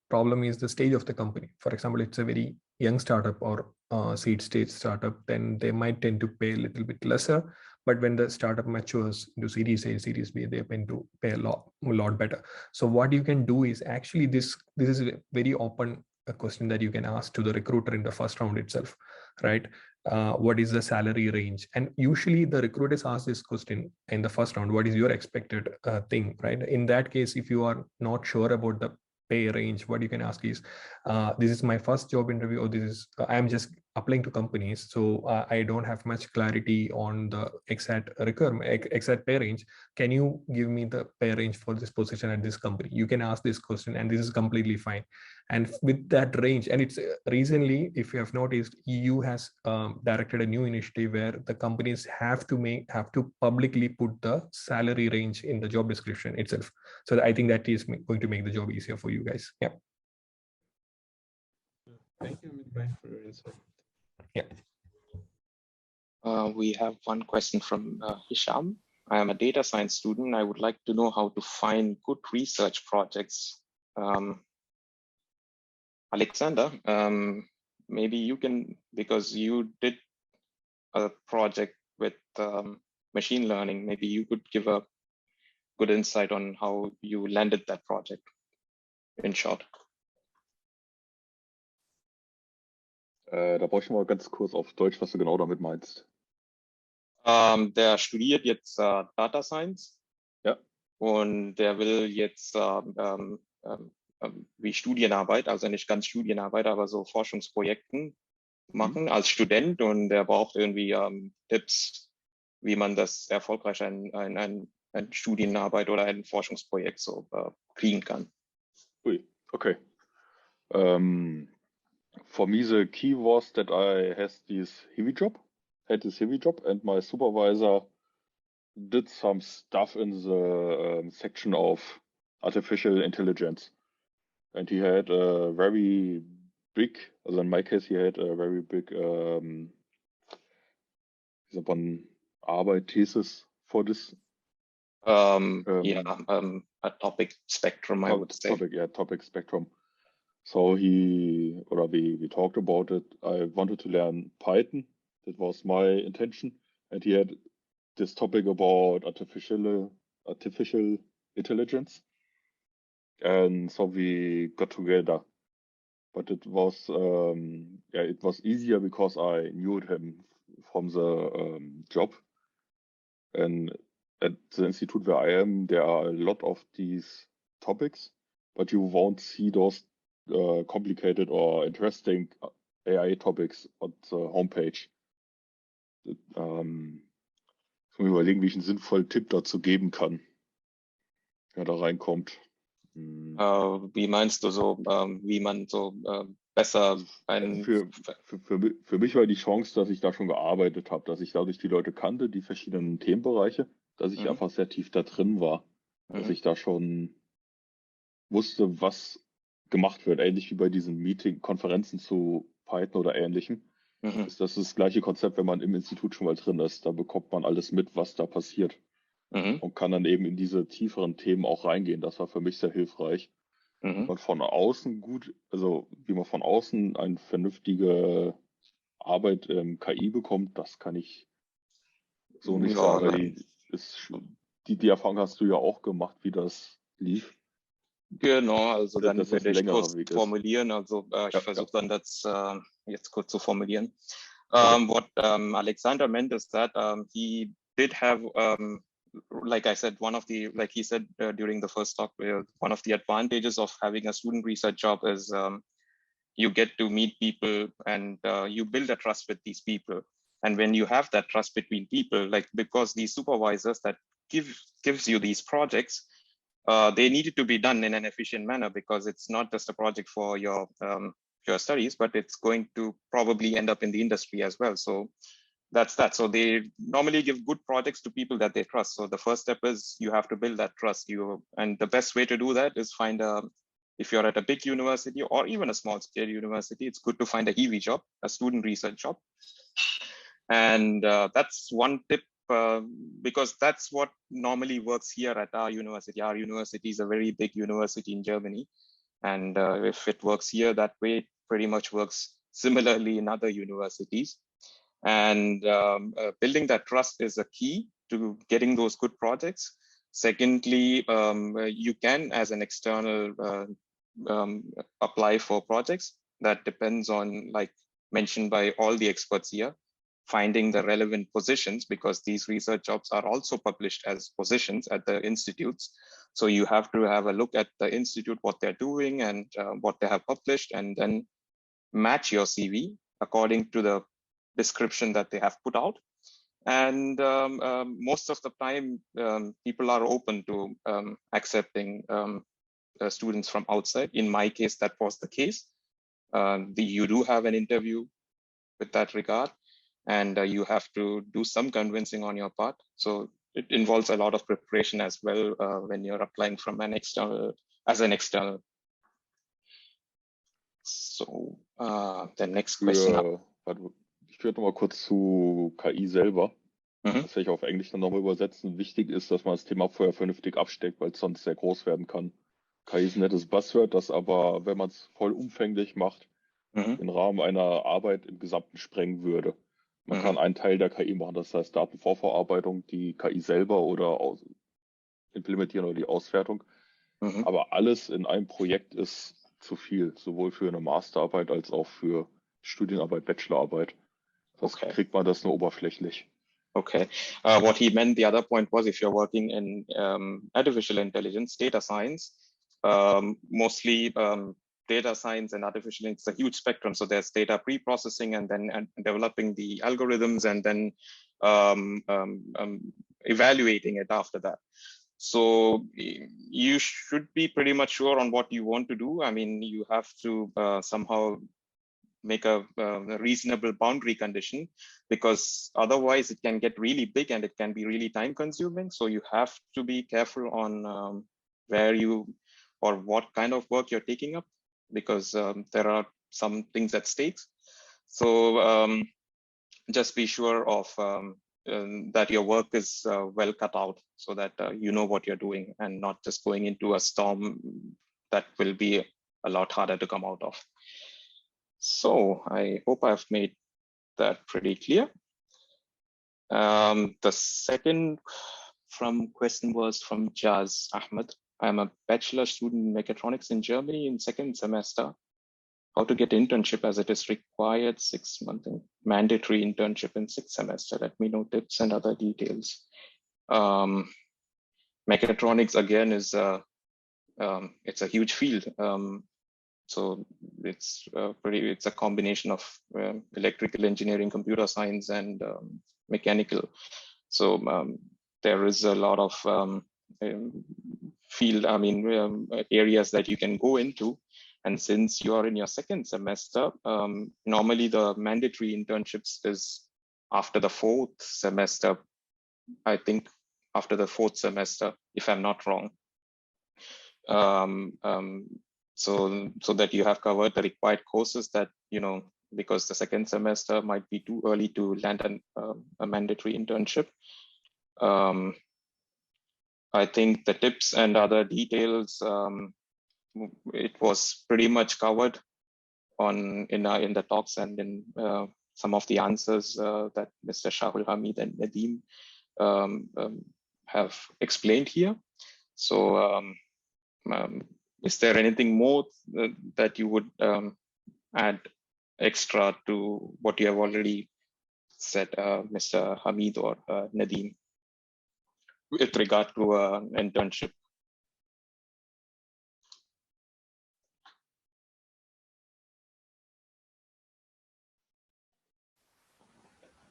Speaker 5: problem is the stage of the company. For example, it's a very young startup or seed stage startup, then they might tend to pay a little bit lesser. But when the startup matures into Series A, Series B, they tend to pay a lot better. So what you can do is actually this is a very open question that you can ask to the recruiter in the first round itself, right? What is the salary range? And usually the recruiters ask this question in the first round: what is your expected thing, right? In that case, if you are not sure about the pay range, what you can ask is, this is my first job interview, or this is I'm just applying to companies, so I don't have much clarity on the exact requirement, exact pay range. Can you give me the pay range for this position at this company? You can ask this question, and this is completely fine. And with that range, and it's recently, if you have noticed, EU has directed a new initiative where the companies have to publicly put the salary range in the job description itself. So I think that is going to make the job easier for you guys. Yeah.
Speaker 6: Thank you, Hameed, for your answer.
Speaker 5: Yeah.
Speaker 1: We have one question from Hisham. I am a data science student. I would like to know how to find good research projects. Alexander, maybe you can, because you did a project with machine learning, maybe you could give a good insight on how you landed that project in short.
Speaker 3: Da brauche ich mal ganz kurz auf Deutsch, was du genau damit meinst.
Speaker 1: Der studiert jetzt Data Science.
Speaker 3: Ja.
Speaker 1: Und der will jetzt wie Studienarbeit, also nicht ganz Studienarbeit, aber so Forschungsprojekten machen als Student, und der braucht irgendwie Tipps, wie man das erfolgreich ein Studienarbeit oder ein Forschungsprojekt so kriegen kann.
Speaker 3: Ui, okay. For me, the key was that I had this heavy job, and my supervisor did some stuff in the section of artificial intelligence. And he had a very big, also in my case, he had a very big Arbeit, thesis for this.
Speaker 1: Yeah, a topic spectrum, I would say.
Speaker 3: Topic spectrum. So we talked about it. I wanted to learn Python. That was my intention. And he had this topic about artificial intelligence. And so we got together. But it was easier because I knew him from the job. And at the institute where I am, there are a lot of these topics, but you won't see those complicated or interesting AI topics on the homepage. Ich muss überlegen, wie ich einen sinnvollen Tipp dazu geben kann, wer da reinkommt.
Speaker 1: Wie meinst du so, wie man so besser ein...
Speaker 3: Für mich war die Chance, dass ich da schon gearbeitet habe, dass ich dadurch die Leute kannte, die verschiedenen Themenbereiche, dass ich einfach sehr tief da drin war, dass ich da schon wusste, was gemacht wird, ähnlich wie bei diesen Konferenzen zu Python oder Ähnlichem. Das ist das gleiche Konzept, wenn man im Institut schon mal drin ist. Da bekommt man alles mit, was da passiert. Und kann dann eben in diese tieferen Themen auch reingehen. Das war für mich sehr hilfreich. Und von außen wie man von außen eine vernünftige Arbeit im KI bekommt, das kann ich so nicht sagen. Die Erfahrung hast du ja auch gemacht, wie das lief.
Speaker 1: Genau, also dann würde ich kurz formulieren. Also ich versuche dann das jetzt kurz zu formulieren. What Alexander meant is that he did have, like I said, like he said during the first talk, one of the advantages of having a student research job is you get to meet people and you build a trust with these people. And when you have that trust between people, like because these supervisors that gives you these projects, they needed to be done in an efficient manner because it's not just a project for your studies, but it's going to probably end up in the industry as well. So that's that. So they normally give good projects to people that they trust. So the first step is you have to build that trust. And the best way to do that is if you're at a big university or even a small scale university, it's good to find a HEVI job, a student research job. And that's one tip. Because that's what normally works here at our university. Our university is a very big university in Germany. And if it works here that way, it pretty much works similarly in other universities. And building that trust is a key to getting those good projects. Secondly, you can, as an external, apply for projects. That depends on, like mentioned by all the experts here, finding the relevant positions, because these research jobs are also published as positions at the institutes. So you have to have a look at the institute, what they're doing and what they have published, and then match your CV according to the description that they have put out. And most of the time, people are open to accepting students from outside. In my case, that was the case. You do have an interview with that regard. And you have to do some convincing on your part. So it involves a lot of preparation as well when you're applying from as an external. So the next question.
Speaker 3: Ich würde noch mal kurz zu KI selber. Das werde ich auf Englisch dann nochmal übersetzen. Wichtig ist, dass man das Thema vorher vernünftig absteckt, weil es sonst sehr groß werden kann. KI ist ein nettes Buzzword, das aber, wenn man es vollumfänglich macht, den Rahmen einer Arbeit im Gesamten sprengen würde. Man kann einen Teil der KI machen, das heißt Datenvorverarbeitung, die KI selber oder implementieren oder die Auswertung. Aber alles in einem Projekt ist zu viel, sowohl für eine Masterarbeit als auch für Studienarbeit, Bachelorarbeit. Das kriegt man das nur oberflächlich.
Speaker 1: Okay. What he meant, the other point was, if you're working in artificial intelligence, data science, mostly data science and artificial intelligence is a huge spectrum. So there's data pre-processing and then developing the algorithms and then evaluating it after that. So you should be pretty much sure on what you want to do. I mean, you have to somehow make a reasonable boundary condition, because otherwise it can get really big and it can be really time consuming. So you have to be careful on where you or what kind of work you're taking up, because there are some things at stake. So just be sure of that your work is well cut out, so that you know what you're doing and not just going into a storm that will be a lot harder to come out of. So I hope I've made that pretty clear. The second question was from Jaz Ahmed. I'm a bachelor student in mechatronics in Germany in second semester. How to get internship, as it is required 6 month mandatory internship in sixth semester. Let me know tips and other details. Mechatronics again is it's a huge field. So it's a combination of electrical engineering, computer science, and mechanical. So there is a lot of field, areas that you can go into. And since you are in your second semester, normally the mandatory internships is after the fourth semester. I think after the fourth semester, if I'm not wrong. So that you have covered the required courses that, because the second semester might be too early to land a mandatory internship. I think the tips and other details, it was pretty much covered in the talks and in some of the answers that Mr. Shahul, Hameed, and Nadeem have explained here. So is there anything more that you would add extra to what you have already said, Mr. Hameed or Nadeem, with regard to internship?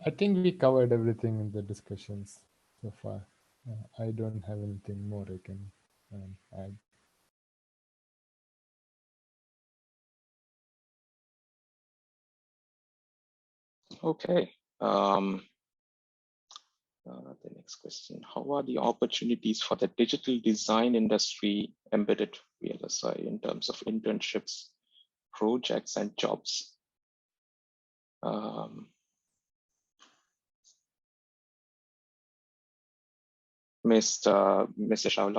Speaker 4: I think we covered everything in the discussions so far. I don't have anything more I can add.
Speaker 1: Okay. The next question: how are the opportunities for the digital design industry embedded VLSI in terms of internships, projects, and jobs? Mr. Shahul,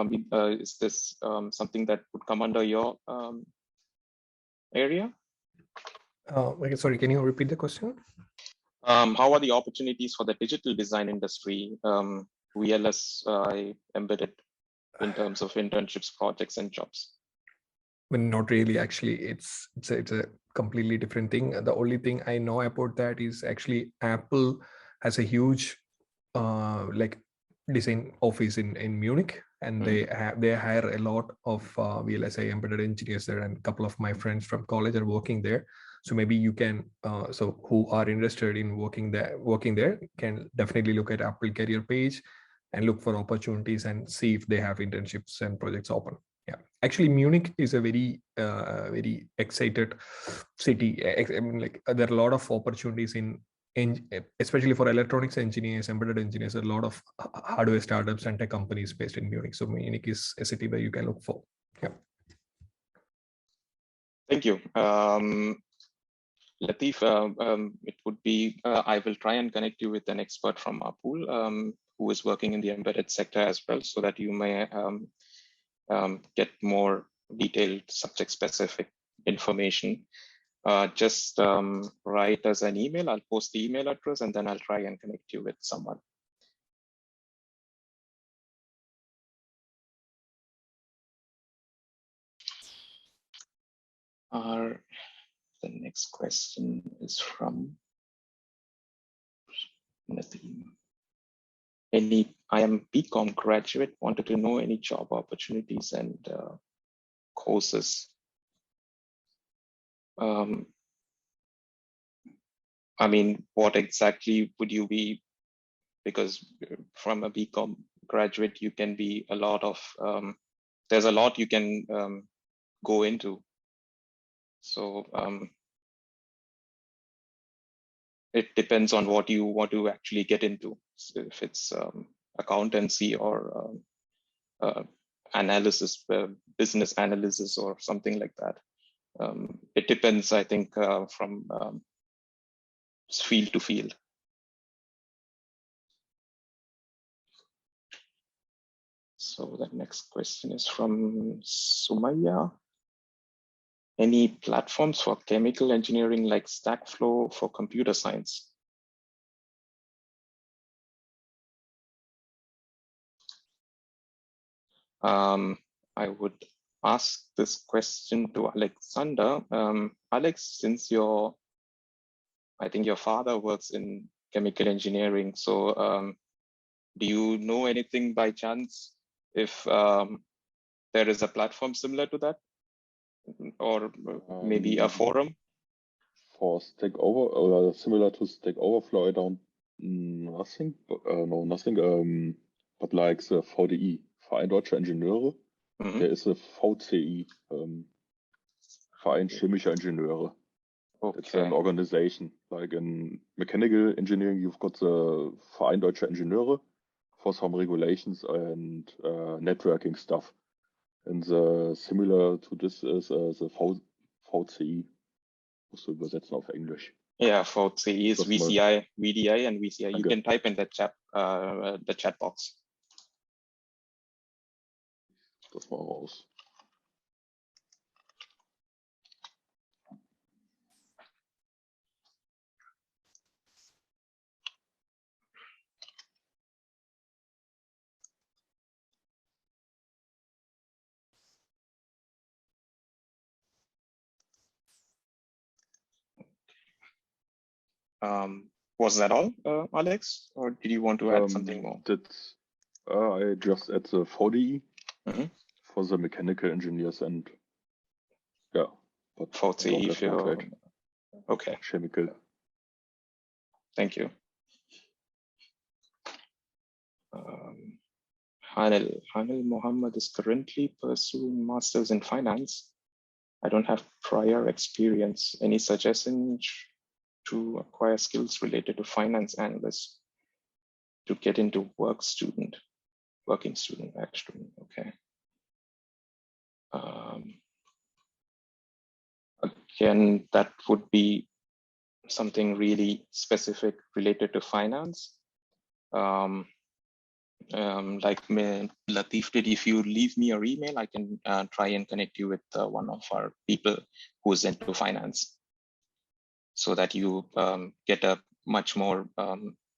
Speaker 1: is this something that would come under your area?
Speaker 5: Sorry, can you repeat the question?
Speaker 1: How are the opportunities for the digital design industry, VLSI embedded, in terms of internships, projects, and jobs?
Speaker 5: Well, not really. Actually, it's a completely different thing. The only thing I know about that is actually Apple has a huge design office in Munich, and they hire a lot of VLSI embedded engineers there, and a couple of my friends from college are working there. So maybe you can, so who are interested in working there can definitely look at Apple career page and look for opportunities and see if they have internships and projects open. Yeah, actually, Munich is a very excited city. I mean, like there are a lot of opportunities especially for electronics engineers, embedded engineers. A lot of hardware startups and tech companies based in Munich. So Munich is a city where you can look for. Yeah.
Speaker 1: Thank you. Latif, it would be, I will try and connect you with an expert from our pool who is working in the embedded sector as well, so that you may get more detailed subject-specific information. Just write us an email. I'll post the email address, and then I'll try and connect you with someone. The next question is from Nadeem. I am BCom graduate, wanted to know any job opportunities and courses. I mean, what exactly would you be? Because from a BCom graduate, you can be a lot of, there's a lot you can go into. So it depends on what you want to actually get into. So if it's accountancy or analysis, business analysis or something like that. It depends, I think, from field to field. So the next question is from Sumaya. Any platforms for chemical engineering like Stackflow for computer science? I would ask this question to Alexander. Alex, since I think your father works in chemical engineering, so do you know anything by chance if there is a platform similar to that, or maybe a forum?
Speaker 3: For Stack Over, or similar to Stack Overflow, I don't nothing. No, nothing. But like the VDI, Verein Deutscher Ingenieure, there is a VCI, Verein Chemischer Ingenieure.
Speaker 1: Okay.
Speaker 3: It's an organization. Like in mechanical engineering, you've got the Verein Deutscher Ingenieure for some regulations and networking stuff. And the similar to this is the VCI. Musst du übersetzen auf Englisch.
Speaker 1: Yeah, VCI is VCI, VDI, and VCI. You
Speaker 3: Okay.
Speaker 1: can type in the chat box.
Speaker 3: Das mal raus.
Speaker 1: Was that all, Alex, or did you want to add something more?
Speaker 3: That's I just add the VDI
Speaker 1: Mhm.
Speaker 3: for the mechanical engineers and yeah, but
Speaker 1: VCI
Speaker 3: if you're
Speaker 1: okay.
Speaker 3: chemical.
Speaker 1: Thank you. Hanil Mohammed is currently pursuing masters in finance. I don't have prior experience. Any suggestions to acquire skills related to finance analyst to get into working student actually? Okay. Again, that would be something really specific related to finance. Like Latif did, if you leave me your email, I can try and connect you with one of our people who's into finance, so that you get a much more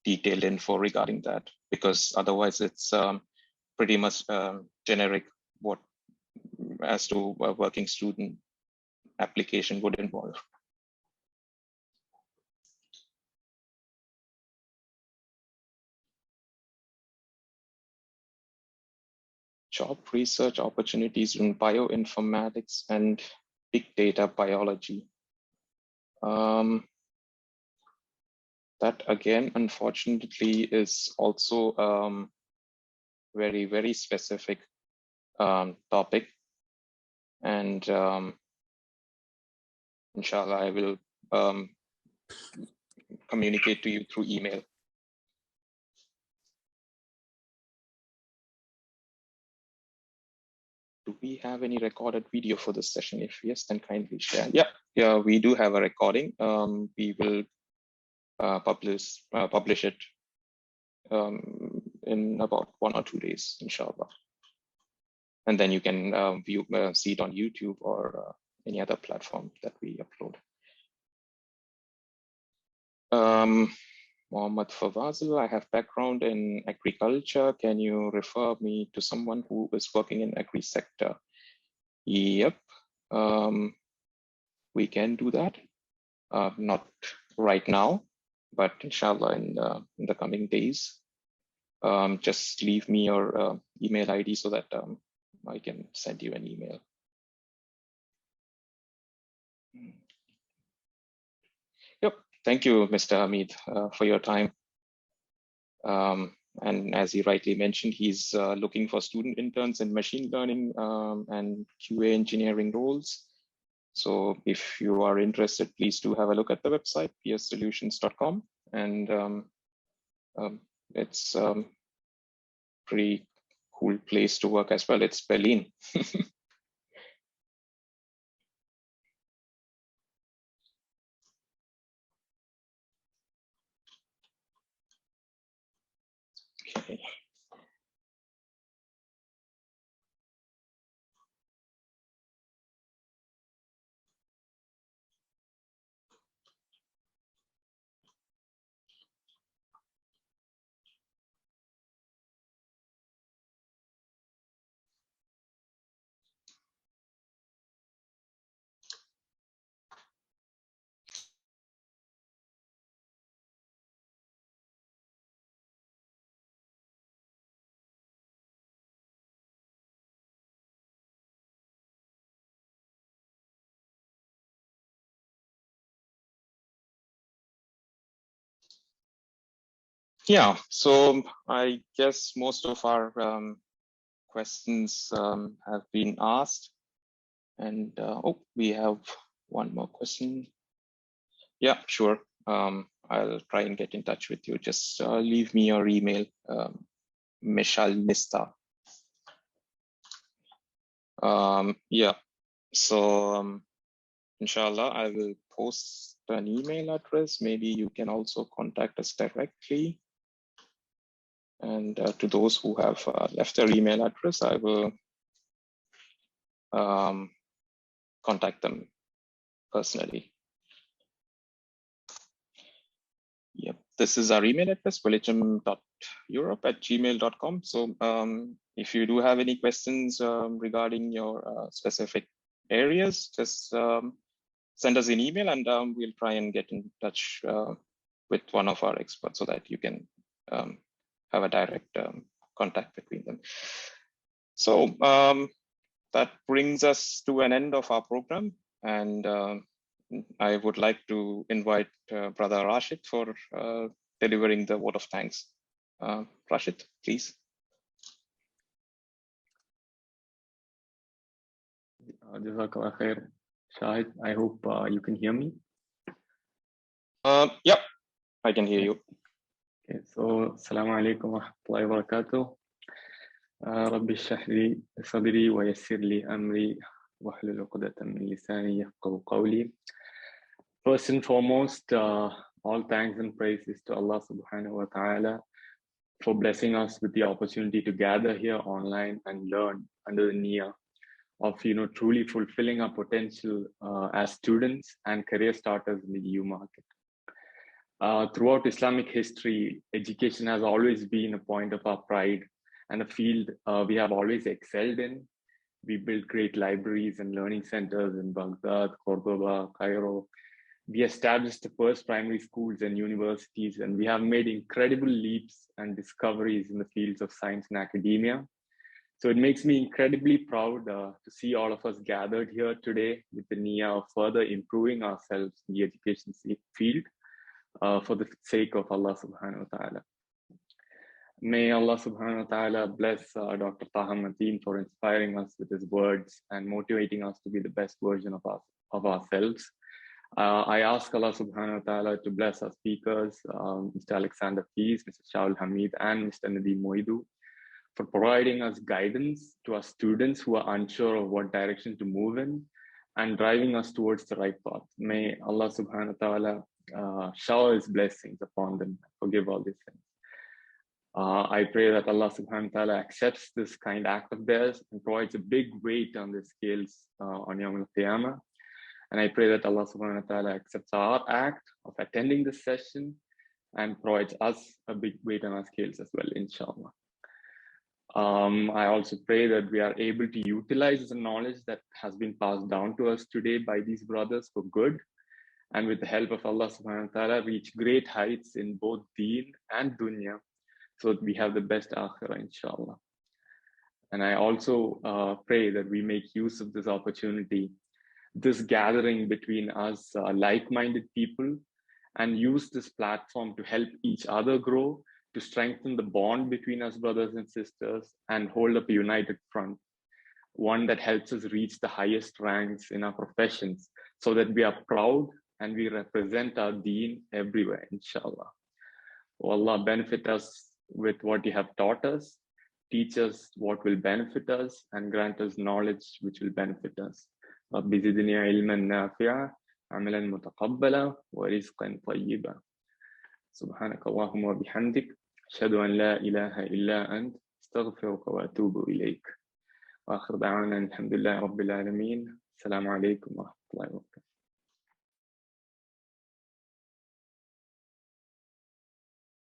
Speaker 1: detailed info regarding that, because otherwise it's pretty much generic what as to a working student application would involve. Job research opportunities in bioinformatics and big data biology. That again, unfortunately, is also very, very specific topic. And inshallah, I will communicate to you through email. Do we have any recorded video for this session? If yes, then kindly share. Yeah, we do have a recording. We will publish it in about 1 or 2 days, inshallah. And then you can see it on YouTube or any other platform that we upload. Mohammed Fawazil, I have background in agriculture. Can you refer me to someone who is working in agri sector? Yep, we can do that. Not right now, but inshallah in the coming days. Just leave me your email ID so that I can send you an email. Yep, thank you, Mr. Hameed, for your time. And as he rightly mentioned, he's looking for student interns in machine learning and QA engineering roles. So if you are interested, please do have a look at the website, pssolutions.com. And it's pretty cool place to work as well. It's Berlin. Okay. Yeah, so I guess most of our questions have been asked. And oh, we have one more question. Yeah, sure. I'll try and get in touch with you. Just leave me your email, Mishal Nista. Yeah, so inshallah, I will post an email address. Maybe you can also contact us directly. And to those who have left their email address, I will contact them personally. Yep, this is our email address, velicham.europe@gmail.com. So if you do have any questions regarding your specific areas, just send us an email and we'll try and get in touch with one of our experts so that you can have a direct contact between them. So that brings us to an end of our program, and I would like to invite Brother Rashid for delivering the vote of thanks. Rashid, please.
Speaker 7: Jazakallah khair. Shahid, I hope you can hear me.
Speaker 1: Yep, I can hear you.
Speaker 7: Okay, so Assalamu alaikum wa rahmatullahi wa barakatuh. Rabbi shrah li sadri wa yassir li amri wahlul 'uqdatan min lisani yafqahu qawli. First and foremost, all thanks and praises to Allah subhanahu wa ta'ala for blessing us with the opportunity to gather here online and learn under the niyyah of truly fulfilling our potential as students and career starters in the EU market. Throughout Islamic history, education has always been a point of our pride and a field we have always excelled in. We built great libraries and learning centers in Baghdad, Cordoba, Cairo. We established the first primary schools and universities, and we have made incredible leaps and discoveries in the fields of science and academia. So it makes me incredibly proud to see all of us gathered here today with the niyyah of further improving ourselves in the education field for the sake of Allah subhanahu wa ta'ala. May Allah subhanahu wa ta'ala bless Dr. Taha Mateen for inspiring us with his words and motivating us to be the best version of ourselves. I ask Allah subhanahu wa ta'ala to bless our speakers, Mr. Alexander Thies, Mr. Shahul Hameed, and Mr. Nadeem Moidu, for providing us guidance to our students who are unsure of what direction to move in and driving us towards the right path. May Allah subhanahu wa ta'ala shower his blessings upon them, forgive all these things. I pray that Allah subhanahu wa ta'ala accepts this kind act of theirs and provides a big weight on the scales on Yawm al-Qiyamah. And I pray that Allah subhanahu wa ta'ala accepts our act of attending this session and provides us a big weight on our scales as well, inshallah. I also pray that we are able to utilize the knowledge that has been passed down to us today by these brothers for good, and with the help of Allah subhanahu wa ta'ala reach great heights in both deen and dunya, so that we have the best akhirah, inshallah. And I also pray that we make use of this opportunity, this gathering between us like-minded people, and use this platform to help each other grow, to strengthen the bond between us brothers and sisters, and hold up a united front, one that helps us reach the highest ranks in our professions, so that we are proud and we represent our deen everywhere, inshallah. Oh Allah, benefit us with what you have taught us, teach us what will benefit us, and grant us knowledge which will benefit us. رب زدني علما نافعا عملا متقبلا ورزقا طيبا. سبحانك اللهم وبحمدك أشهد أن لا إله إلا أنت أستغفرك وأتوب إليك. وآخر دعوانا الحمد لله رب العالمين. السلام عليكم ورحمة الله وبركاته.